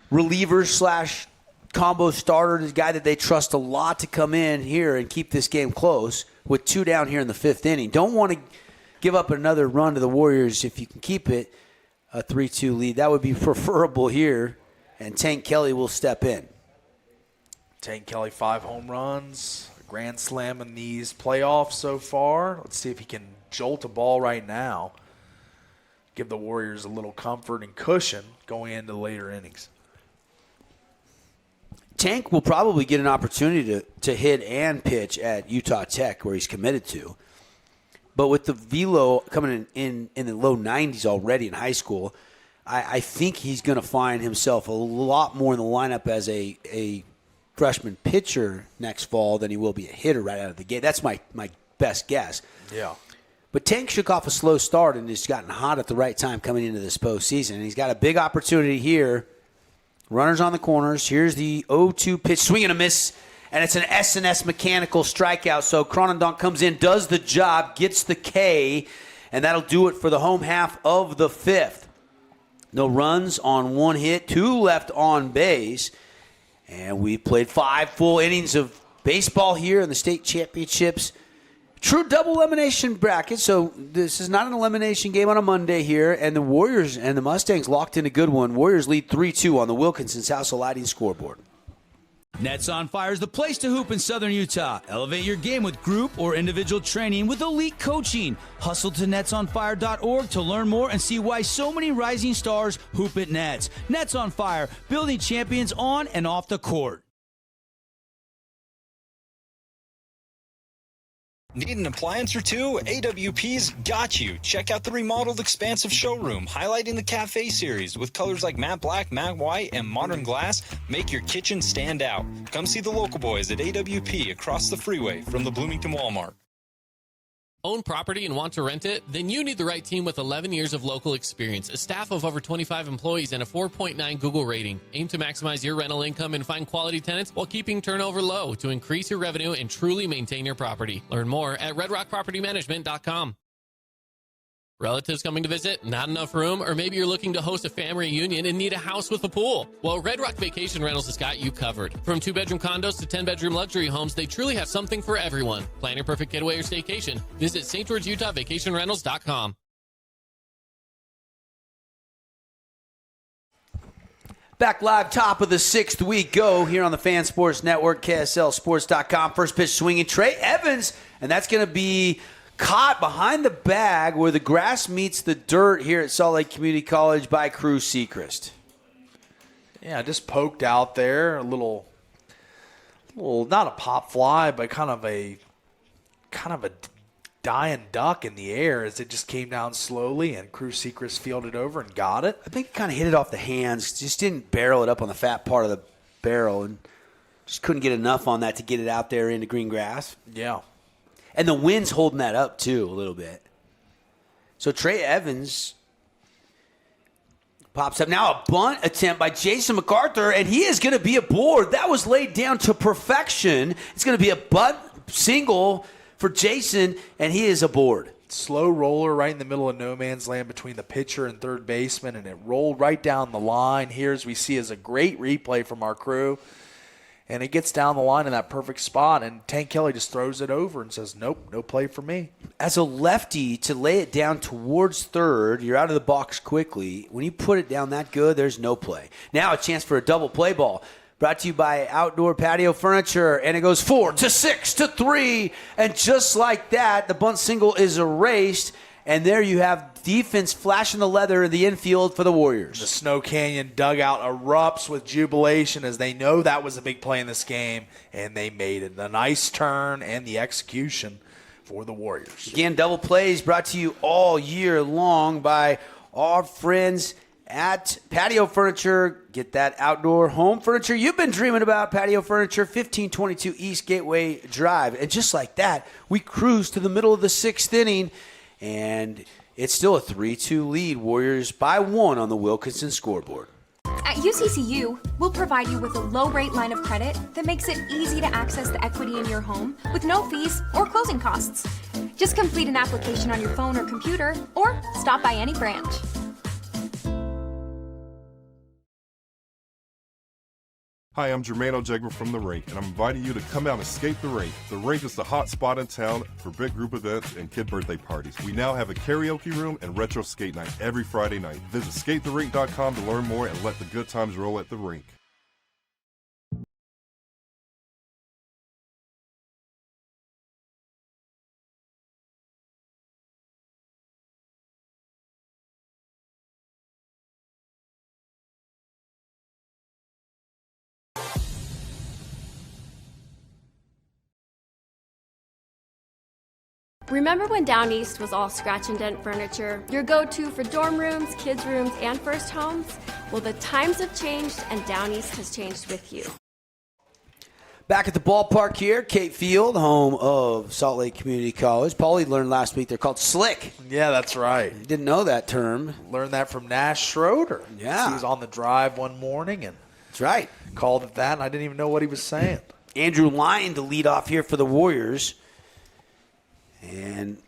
reliever slash combo starter, this guy that they trust a lot to come in here and keep this game close with 2 down here in the 5th inning. Don't want to give up another run to the Warriors if you can keep it a 3-2 lead. That would be preferable here, and Tank Kelly will step in. Tank Kelly, 5 home runs, a grand slam in these playoffs so far. Let's see if he can jolt a ball right now. Give the Warriors a little comfort and cushion going into later innings. Tank will probably get an opportunity to hit and pitch at Utah Tech, where he's committed to. But with the velo coming in the low 90s already in high school, I think he's going to find himself a lot more in the lineup as a freshman pitcher next fall than he will be a hitter right out of the gate. That's my best guess. Yeah. But Tank shook off a slow start and has gotten hot at the right time coming into this postseason. And he's got a big opportunity here. Runners on the corners. Here's the 0-2 pitch. Swing and a miss. And it's an S&S mechanical strikeout. So Crandon Donk comes in, does the job, gets the K, and that'll do it for the home half of the 5th. No runs on 1 hit, 2 left on base. And we played 5 full innings of baseball here in the state championships. True double elimination bracket, so this is not an elimination game on a Monday here, and the Warriors and the Mustangs locked in a good one. Warriors lead 3-2 on the Wilkinson's House of Lighting scoreboard. Nets on Fire is the place to hoop in Southern Utah. Elevate your game with group or individual training with elite coaching. Hustle to netsonfire.org to learn more and see why so many rising stars hoop at Nets. Nets on Fire, building champions on and off the court. Need an appliance or two? AWP's got you. Check out the remodeled expansive showroom, highlighting the cafe series with colors like matte black, matte white, and modern glass. Make your kitchen stand out. Come see the local boys at AWP across the freeway from the Bloomington Walmart. Own property and want to rent it? Then you need the right team with 11 years of local experience, a staff of over 25 employees, and a 4.9 Google rating. Aim to maximize your rental income and find quality tenants while keeping turnover low to increase your revenue and truly maintain your property. Learn more at redrockpropertymanagement.com. Relatives coming to visit? Not enough room? Or maybe you're looking to host a family reunion and need a house with a pool? Well, Red Rock Vacation Rentals has got you covered. From 2-bedroom condos to 10-bedroom luxury homes, they truly have something for everyone. Plan your perfect getaway or staycation. Visit St. George, Utah, vacationrentals.com. Back live, top of the 6th week. Go here on the Fan Sports Network, KSLSports.com. First pitch swinging, Trey Evans, and that's going to be caught behind the bag where the grass meets the dirt here at Salt Lake Community College by Cruz Sechrist. Yeah, just poked out there, a little not a pop fly, but kind of a dying duck in the air as it just came down slowly, and Cruz Sechrist fielded over and got it. I think he kind of hit it off the hands, just didn't barrel it up on the fat part of the barrel, and just couldn't get enough on that to get it out there into green grass. Yeah. And the wind's holding that up, too, a little bit. So Trey Evans pops up. Now a bunt attempt by Jason MacArthur, and he is going to be aboard. That was laid down to perfection. It's going to be a bunt single for Jason, and he is aboard. Slow roller right in the middle of no man's land between the pitcher and third baseman, and it rolled right down the line. Here, as we see, is a great replay from our crew. And it gets down the line in that perfect spot, and Tank Kelly just throws it over and says, nope, no play for me. As a lefty, to lay it down towards third, you're out of the box quickly. When you put it down that good, there's no play. Now a chance for a double play ball. Brought to you by Outdoor Patio Furniture, and it goes 4-6-3, and just like that, the bunt single is erased, and there you have defense flashing the leather in the infield for the Warriors. The Snow Canyon dugout erupts with jubilation as they know that was a big play in this game, and they made it. The nice turn and the execution for the Warriors. Again, double plays brought to you all year long by our friends at Patio Furniture. Get that outdoor home furniture you've been dreaming about. Patio Furniture, 1522 East Gateway Drive. And just like that, we cruise to the middle of the 6th inning, and it's still a 3-2 lead. Warriors by 1 on the Wilkinson scoreboard. At UCCU, we'll provide you with a low-rate line of credit that makes it easy to access the equity in your home with no fees or closing costs. Just complete an application on your phone or computer, or stop by any branch. Hi, I'm Jermaine O'Jegman from The Rink, and I'm inviting you to come out and skate the rink. The rink is the hot spot in town for big group events and kid birthday parties. We now have a karaoke room and retro skate night every Friday night. Visit skatetherink.com to learn more and let the good times roll at the rink. Remember when Down East was all scratch and dent furniture? Your go-to for dorm rooms, kids' rooms, and first homes? Well, the times have changed, and Down East has changed with you. Back at the ballpark here, Cape Field, home of Salt Lake Community College. Paulie learned last week they're called slick. Yeah, that's right. Didn't know that term. Learned that from Nash Schroeder. Yeah. He was on the drive one morning and that's right. Called it that, and I didn't even know what he was saying. Andrew Lyon to lead off here for the Warriors. And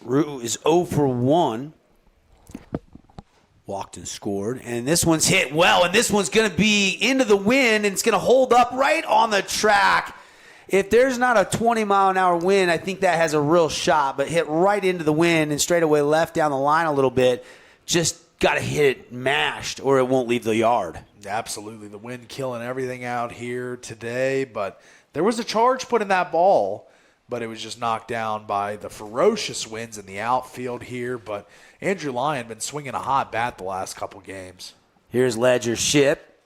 Rue is 0 for 1. Walked and scored. And this one's hit well. And this one's going to be into the wind. And it's going to hold up right on the track. If there's not a 20-mile-an-hour wind, I think that has a real shot. But hit right into the wind and straight away left down the line a little bit. Just got to hit it mashed or it won't leave the yard. Absolutely. The wind killing everything out here today. But there was a charge put in that ball. But it was just knocked down by the ferocious winds in the outfield here. But Andrew Lyon been swinging a hot bat the last couple games. Here's Ledger Ship.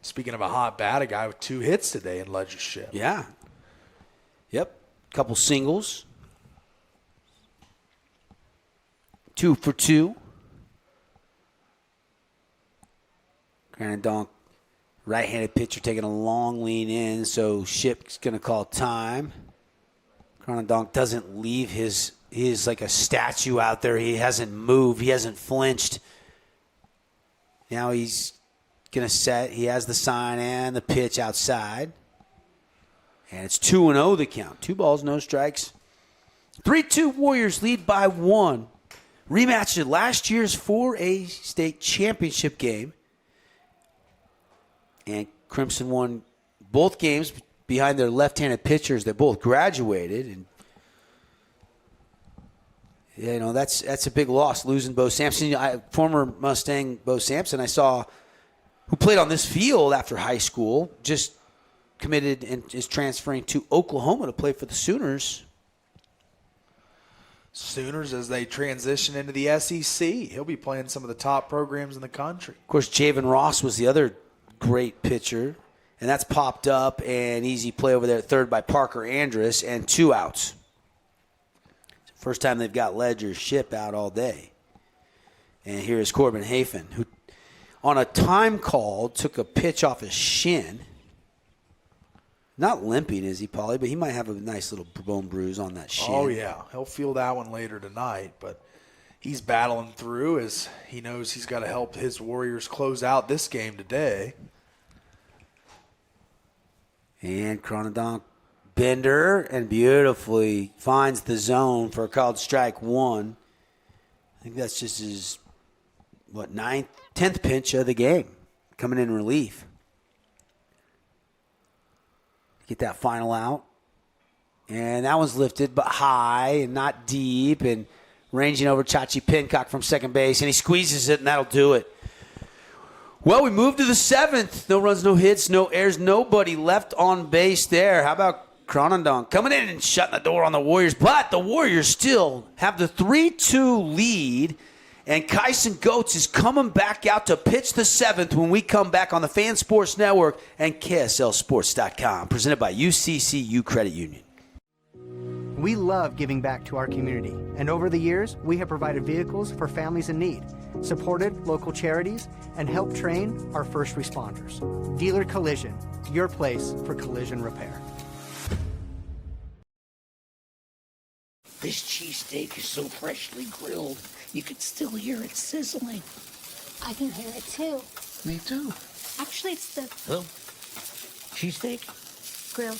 Speaking of a hot bat, a guy with 2 hits today in Ledger Ship. Yeah. Yep. Couple singles. 2 for 2. Donk, right-handed pitcher taking a long lean in, so Ship's going to call time. Donk doesn't leave he is like a statue out there. He hasn't moved. He hasn't flinched. Now he's going to set. He has the sign and the pitch outside. And it's 2-0 the count. 2 balls, no strikes. 3-2 Warriors lead by 1. Rematch of last year's 4A state championship game. And Crimson won both games behind their left-handed pitchers that both graduated. And that's a big loss, losing Bo Sampson. Former Mustang Bo Sampson, I saw, who played on this field after high school, just committed and is transferring to Oklahoma to play for the Sooners. Sooners as they transition into the SEC. He'll be playing some of the top programs in the country. Of course, Javen Ross was the other great pitcher, and that's popped up, and easy play over there at third by Parker Andrus, and 2 outs. First time they've got Ledger Ship out all day. And here is Corbin Hafen, who on a time call took a pitch off his shin. Not limping, is he, Paulie? But he might have a nice little bone bruise on that shin. Oh, yeah. He'll feel that one later tonight, but he's battling through as he knows he's got to help his Warriors close out this game today. And Cronendonk bender and beautifully finds the zone for a called strike 1. I think that's just his, 10th pinch of the game, coming in relief. Get that final out. And that one's lifted, but high and not deep, and ranging over Chachi Pincock from second base, and he squeezes it, and that'll do it. Well, we move to the 7th. No runs, no hits, no errors, nobody left on base there. How about Cronendonk coming in and shutting the door on the Warriors? But the Warriors still have the 3-2 lead, and Kyson Goetz is coming back out to pitch the 7th when we come back on the Fan Sports Network and KSLSports.com, presented by UCCU Credit Union. We love giving back to our community, and over the years, we have provided vehicles for families in need, supported local charities, and helped train our first responders. Dealer Collision, your place for collision repair. This cheesesteak is so freshly grilled, you can still hear it sizzling. I can hear it too. Me too. Actually, it's the Oh, cheesesteak? grill.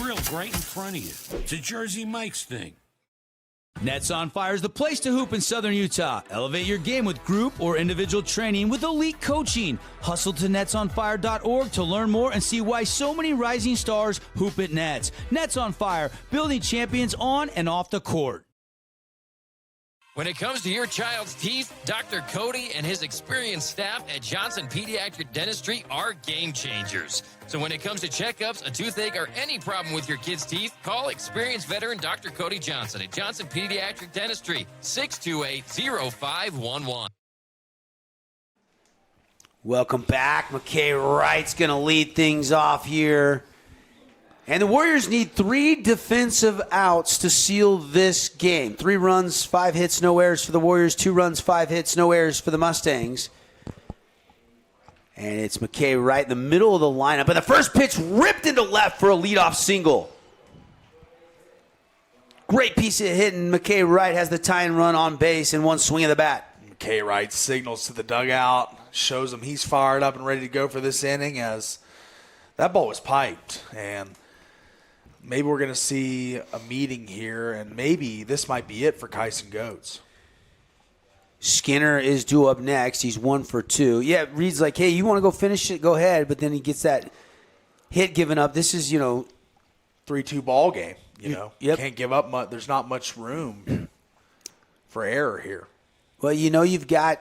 Grilled right in front of you. It's a Jersey Mike's thing. Nets on Fire is the place to hoop in Southern Utah. Elevate your game with group or individual training with elite coaching. Hustle to netsonfire.org to learn more and see why so many rising stars hoop at Nets. Nets on Fire, building champions on and off the court. When it comes to your child's teeth, Dr. Cody and his experienced staff at Johnson Pediatric Dentistry are game changers. So when it comes to checkups, a toothache, or any problem with your kid's teeth, call experienced veteran Dr. Cody Johnson at Johnson Pediatric Dentistry, 628-0511. Welcome back. McKay Wright's going to lead things off here. And the Warriors need 3 defensive outs to seal this game. 3 runs, 5 hits, no errors for the Warriors. 2 runs, 5 hits, no errors for the Mustangs. And it's McKay Wright in the middle of the lineup. And the first pitch ripped into left for a leadoff single. Great piece of hitting. McKay Wright has the tying run on base in one swing of the bat. McKay Wright signals to the dugout, shows him he's fired up and ready to go for this inning as that ball was piped. And maybe we're going to see a meeting here, and maybe this might be it for Kyson Goetz. Skinner is due up next. He's 1 for 2. Yeah, Reed's like, hey, you want to go finish it? Go ahead. But then he gets that hit given up. This is, 3-2 ball game. Yep. Can't give up much. There's not much room for error here. Well, you've got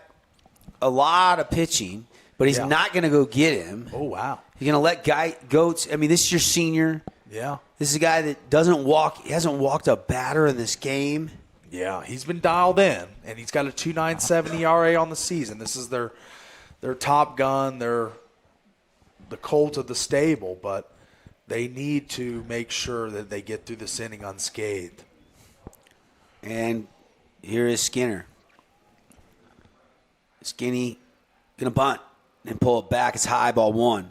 a lot of pitching, but he's not going to go get him. Oh, wow. You're going to let Goetz. I mean, this is your senior. Yeah. This is a guy that doesn't walk. He hasn't walked a batter in this game. Yeah, he's been dialed in, and he's got a 2.97 ERA on the season. This is their top gun. They're the Colt of the stable, but They need to make sure that they get through this inning unscathed. And here is Skinner. Skinny going to bunt and pull it back. It's high, ball one.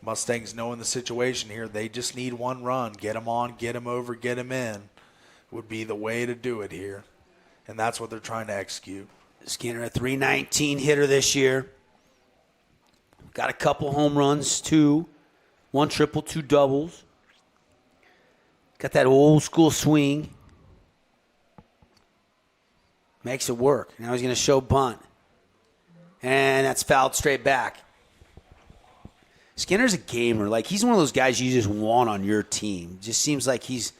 Mustangs knowing the situation here. They just need one run. Get them on, get them over, get them in would be the way to do it here. And that's what they're trying to execute. Skinner, a .319 hitter this year. Got a couple home runs, one triple, 2 doubles. Got that old school swing. Makes it work. Now he's going to show bunt. And that's fouled straight back. Skinner's a gamer. Like, he's one of those guys you just want on your team. Just seems like he's...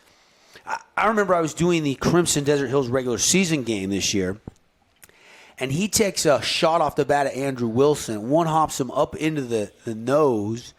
I remember I was doing the Crimson Desert Hills regular season game this year, and he takes a shot off the bat at Andrew Wilson. One hops him up into the nose,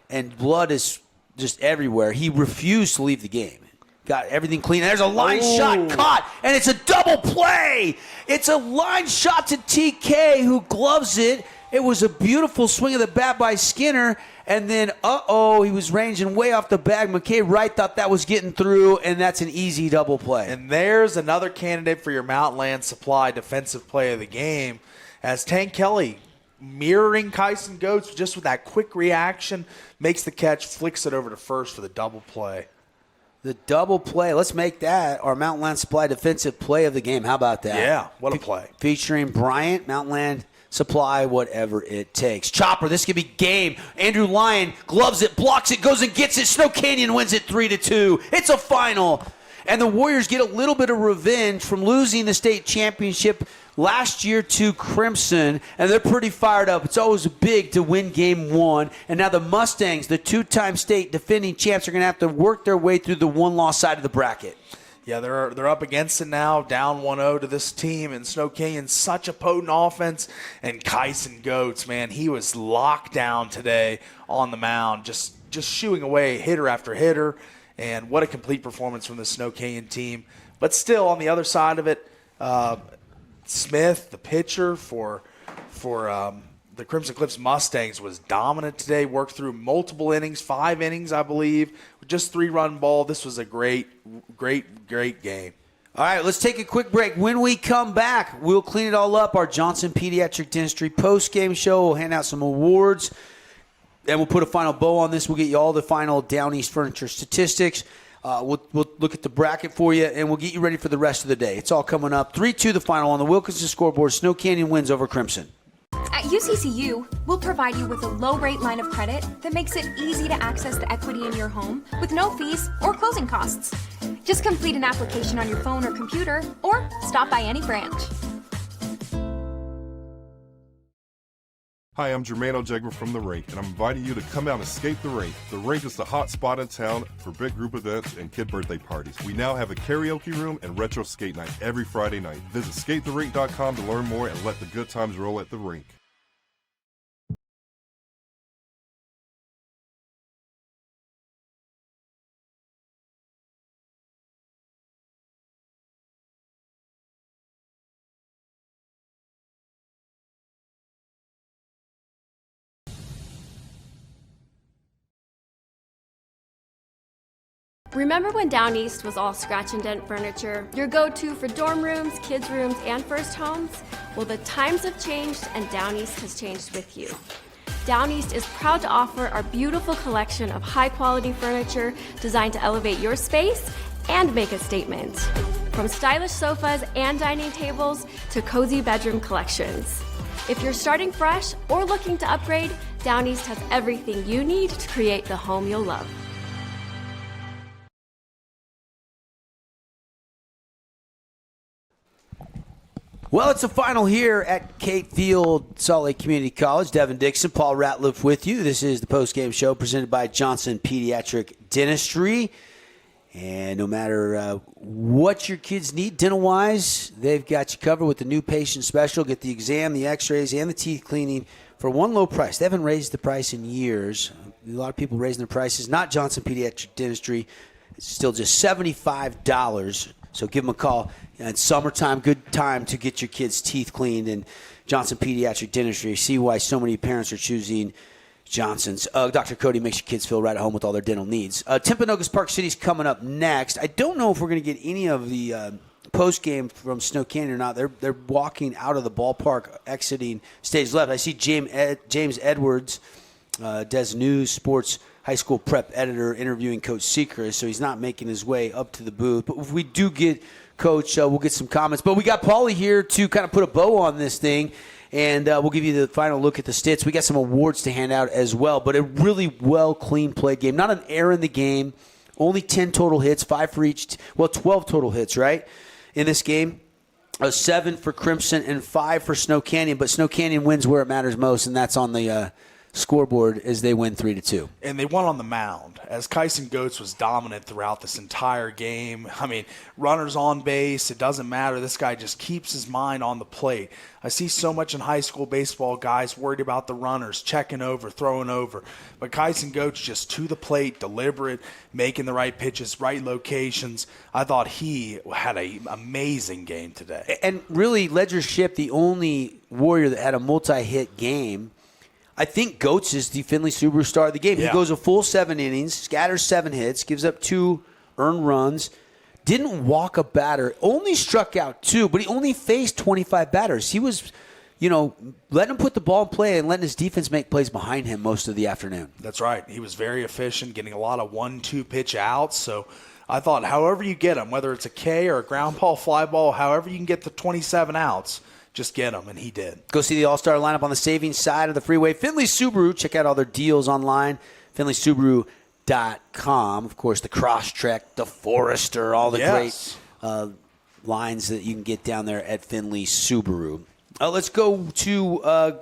and blood is just everywhere. He refused to leave the game. Got everything clean. There's a line shot caught, and it's a double play. It's a line shot to TK, who gloves it. It was a beautiful swing of the bat by Skinner, and then, he was ranging way off the bag. McKay Wright thought that was getting through, and that's an easy double play. And there's another candidate for your Mountain Supply defensive play of the game, as Tank Kelly, mirroring Kyson Goats, just with that quick reaction, makes the catch, flicks it over to first for the double play. The double play. Let's make that our Mountain Land Supply defensive play of the game. How about that? Yeah, what a play. Featuring Bryant, Mountain Land Supply, whatever it takes. Chopper, this could be game. Andrew Lyon gloves it, blocks it, goes and gets it. Snow Canyon wins it 3-2. It's a final. And the Warriors get a little bit of revenge from losing the state championship last year to Crimson, and they're pretty fired up. It's always big to win game one. And now the Mustangs, the two-time state defending champs, are going to have to work their way through the one-loss side of the bracket. Yeah, they're up against it now, down 1-0 to this team, and Snow Canyon, such a potent offense. And Kyson Goats, man, he was locked down today on the mound, just shooing away hitter after hitter. And what a complete performance from the Snow Canyon team. But still, on the other side of it, Smith, the pitcher for the Crimson Cliffs Mustangs, was dominant today, worked through multiple innings, 5 innings, I believe, with just 3-run ball. This was a great game. All right, let's take a quick break. When we come back, we'll clean it all up. Our Johnson Pediatric Dentistry post-game show. We'll hand out some awards, and we'll put a final bow on this. We'll get you all the final Down East Furniture statistics. We'll look at the bracket for you, and we'll get you ready for the rest of the day. It's all coming up. 3-2 the final on the Wilkinson scoreboard. Snow Canyon wins over Crimson. At UCCU, we'll provide you with a low-rate line of credit that makes it easy to access the equity in your home with no fees or closing costs. Just complete an application on your phone or computer, or stop by any branch. Hi, I'm Jermaine O'Jegman from The Rink, and I'm inviting you to come out and escape the rink. The rink is the hot spot in town for big group events and kid birthday parties. We now have a karaoke room and retro skate night every Friday night. Visit skatetherink.com to learn more and let the good times roll at the rink. Remember when Down East was all scratch and dent furniture? Your go-to for dorm rooms, kids' rooms, and first homes? Well, the times have changed and Down East has changed with you. Down East is proud to offer our beautiful collection of high-quality furniture designed to elevate your space and make a statement. From stylish sofas and dining tables to cozy bedroom collections. If you're starting fresh or looking to upgrade, Down East has everything you need to create the home you'll love. Well, it's a final here at Kate Field, Salt Lake Community College. Devin Dixon, Paul Ratliff with you. This is the post-game show presented by Johnson Pediatric Dentistry. And no matter what your kids need dental-wise, they've got you covered with the new patient special. Get the exam, the x-rays, and the teeth cleaning for one low price. They haven't raised the price in years. A lot of people raising their prices. Not Johnson Pediatric Dentistry. It's still just $75. So give them a call. It's summertime, good time to get your kids' teeth cleaned. And Johnson Pediatric Dentistry, see why so many parents are choosing Johnson's. Dr. Cody makes your kids feel right at home with all their dental needs. Timpanogos Park City's coming up next. I don't know if we're going to get any of the post game from Snow Canyon or not. They're walking out of the ballpark, exiting stage left. I see James Edwards, Des News Sports High School Prep Editor, interviewing Coach Sechrist, so he's not making his way up to the booth. But if we do get Coach, we'll get some comments. But we got Paulie here to kind of put a bow on this thing. And we'll give you the final look at the stats. We got some awards to hand out as well. But a really well, clean played game. Not an error in the game. Only 10 total hits, 5 for each. 12 total hits, right, in this game. 7 for Crimson and 5 for Snow Canyon. But Snow Canyon wins where it matters most, and that's on the scoreboard as they win 3-2. And they won on the mound, as Kyson Goetz was dominant throughout this entire game. I mean, runners on base, it doesn't matter. This guy just keeps his mind on the plate. I see so much in high school baseball, guys worried about the runners, checking over, throwing over. But Kyson Goetz just to the plate, deliberate, making the right pitches, right locations. I thought he had an amazing game today. And really, Ledger Ship, the only Warrior that had a multi-hit game. I think Goetz is the Findlay Subaru star of the game. Yeah. He goes a full 7 innings, scatters 7 hits, gives up 2 earned runs, didn't walk a batter, only struck out 2, but he only faced 25 batters. He was, letting him put the ball in play and letting his defense make plays behind him most of the afternoon. That's right. He was very efficient, getting a lot of 1-2 pitch outs. So I thought however you get him, whether it's a K or a ground ball, fly ball, however you can get the 27 outs, just get him, and he did. Go see the All-Star lineup on the savings side of the freeway. Findlay Subaru, check out all their deals online, FindlaySubaru.com. Of course, the Crosstrek, the Forester, all the great lines that you can get down there at Findlay Subaru. Let's go to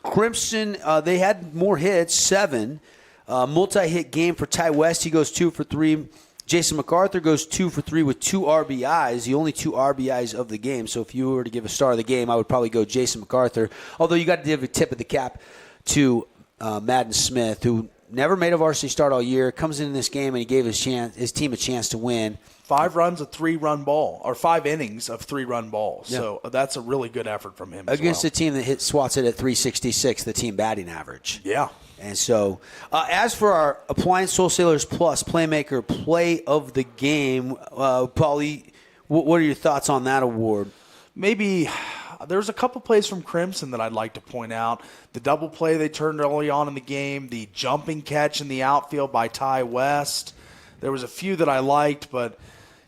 Crimson. They had more hits, 7. Multi-hit game for Ty West. He goes 2 for 3. Jason MacArthur goes 2 for 3 with 2 RBIs, the only 2 RBIs of the game. So if you were to give a star of the game, I would probably go Jason MacArthur. Although you got to give a tip of the cap to Madden Smith, who never made a varsity start all year, comes in this game and he gave his team a chance to win. 5 runs, a 3-run ball, or 5 innings of 3-run balls. Yeah. So that's a really good effort from him Against a team that swats it at 366, the team batting average. Yeah. And so, as for our Appliance Wholesalers Plus Playmaker Play of the Game, Paulie, what are your thoughts on that award? Maybe there's a couple plays from Crimson that I'd like to point out. The double play they turned early on in the game, the jumping catch in the outfield by Ty West. There was a few that I liked, but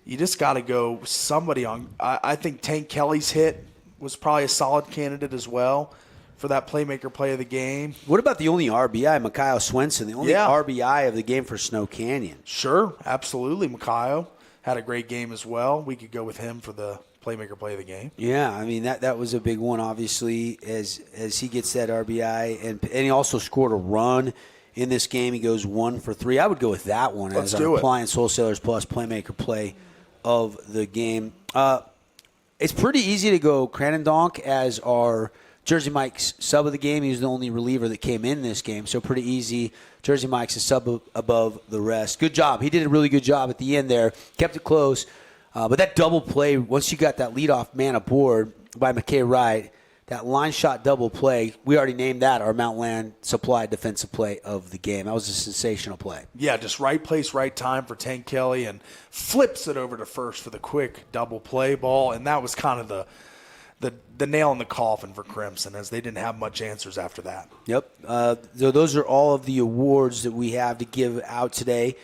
you just got to go somebody on. I think Tank Kelly's hit was probably a solid candidate as well for that playmaker play of the game. What about the only RBI, Mikhail Swenson, the only RBI of the game for Snow Canyon? Sure, absolutely. Mikhail had a great game as well. We could go with him for the playmaker play of the game. Yeah, I mean, that was a big one, obviously, as he gets that RBI. And he also scored a run in this game. He goes 1 for 3. I would go with that one as our Appliance Wholesalers Plus Playmaker Play of the game. It's pretty easy to go Cranendonk as our Jersey Mike's sub of the game. He was the only reliever that came in this game, so pretty easy. Jersey Mike's a sub above the rest. Good job. He did a really good job at the end there. Kept it close. But that double play, once you got that leadoff man aboard by McKay Wright, that line shot double play, we already named that our Mount Land Supply defensive play of the game. That was a sensational play. Yeah, just right place, right time for Tank Kelly, and flips it over to first for the quick double play ball. And that was kind of the nail in the coffin for Crimson, as they didn't have much answers after that. Yep. So those are all of the awards that we have to give out today.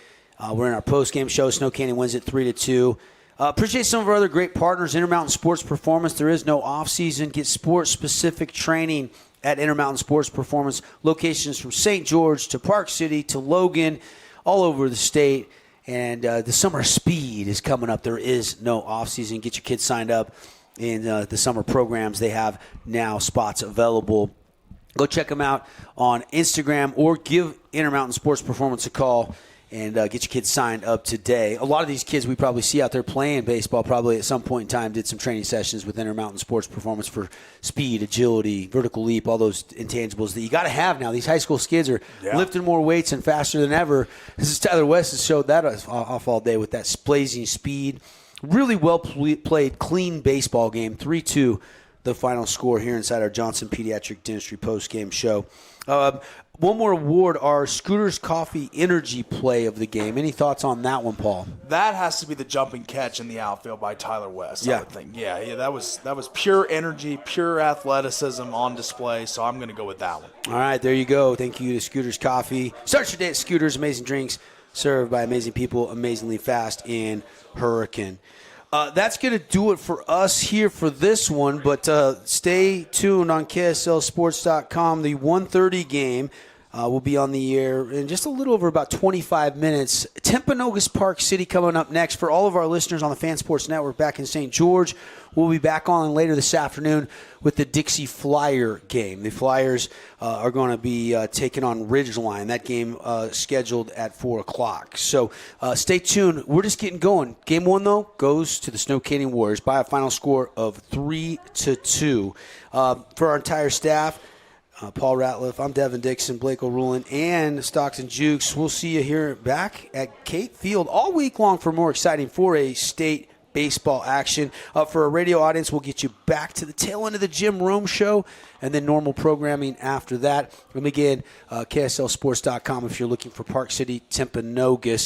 We're in our post-game show. Snow Canyon wins it 3-2. Appreciate some of our other great partners, Intermountain Sports Performance. There is no off-season. Get sports-specific training at Intermountain Sports Performance. Locations from St. George to Park City to Logan, all over the state. And the summer speed is coming up. There is no off-season. Get your kids signed up in the summer programs. They have now spots available. Go check them out on Instagram or give Intermountain Sports Performance a call and get your kids signed up today. A lot of these kids we probably see out there playing baseball probably at some point in time did some training sessions with Intermountain Sports Performance for speed, agility, vertical leap, all those intangibles that you got to have now. These high school kids are lifting more weights and faster than ever. This is Tyler West has showed that off all day with that blazing speed. Really well played, clean baseball game. 3-2 the final score here inside our Johnson Pediatric Dentistry post-game show. one more award, our Scooters Coffee Energy play of the game. Any thoughts on that one, Paul? That has to be the jumping catch in the outfield by Tyler West, Yeah. I would think. Yeah, that was pure energy, pure athleticism on display, so I'm going to go with that one. All right, there you go. Thank you to Scooters Coffee. Start your day at Scooters. Amazing drinks served by amazing people, amazingly fast in Hurricane. That's going to do it for us here for this one, but stay tuned on KSLSports.com. The 1:30 game will be on the air in just a little over about 25 minutes. Timpanogos Park City coming up next. For all of our listeners on the Fan Sports Network back in St. George, we'll be back on later this afternoon with the Dixie Flyer game. The Flyers are going to be taking on Ridgeline. That game scheduled at 4 o'clock. So stay tuned. We're just getting going. Game 1, though, goes to the Snow Canyon Warriors by a final score of 3-2. For our entire staff, Paul Ratliff, I'm Devin Dixon, Blake O'Rulen, and Stockton Jukes. We'll see you here back at Cape Field all week long for more exciting 4A state baseball action. For our radio audience, we'll get you back to the tail end of the Jim Rome show and then normal programming after that. And again, KSLSports.com if you're looking for Park City Timpanogos.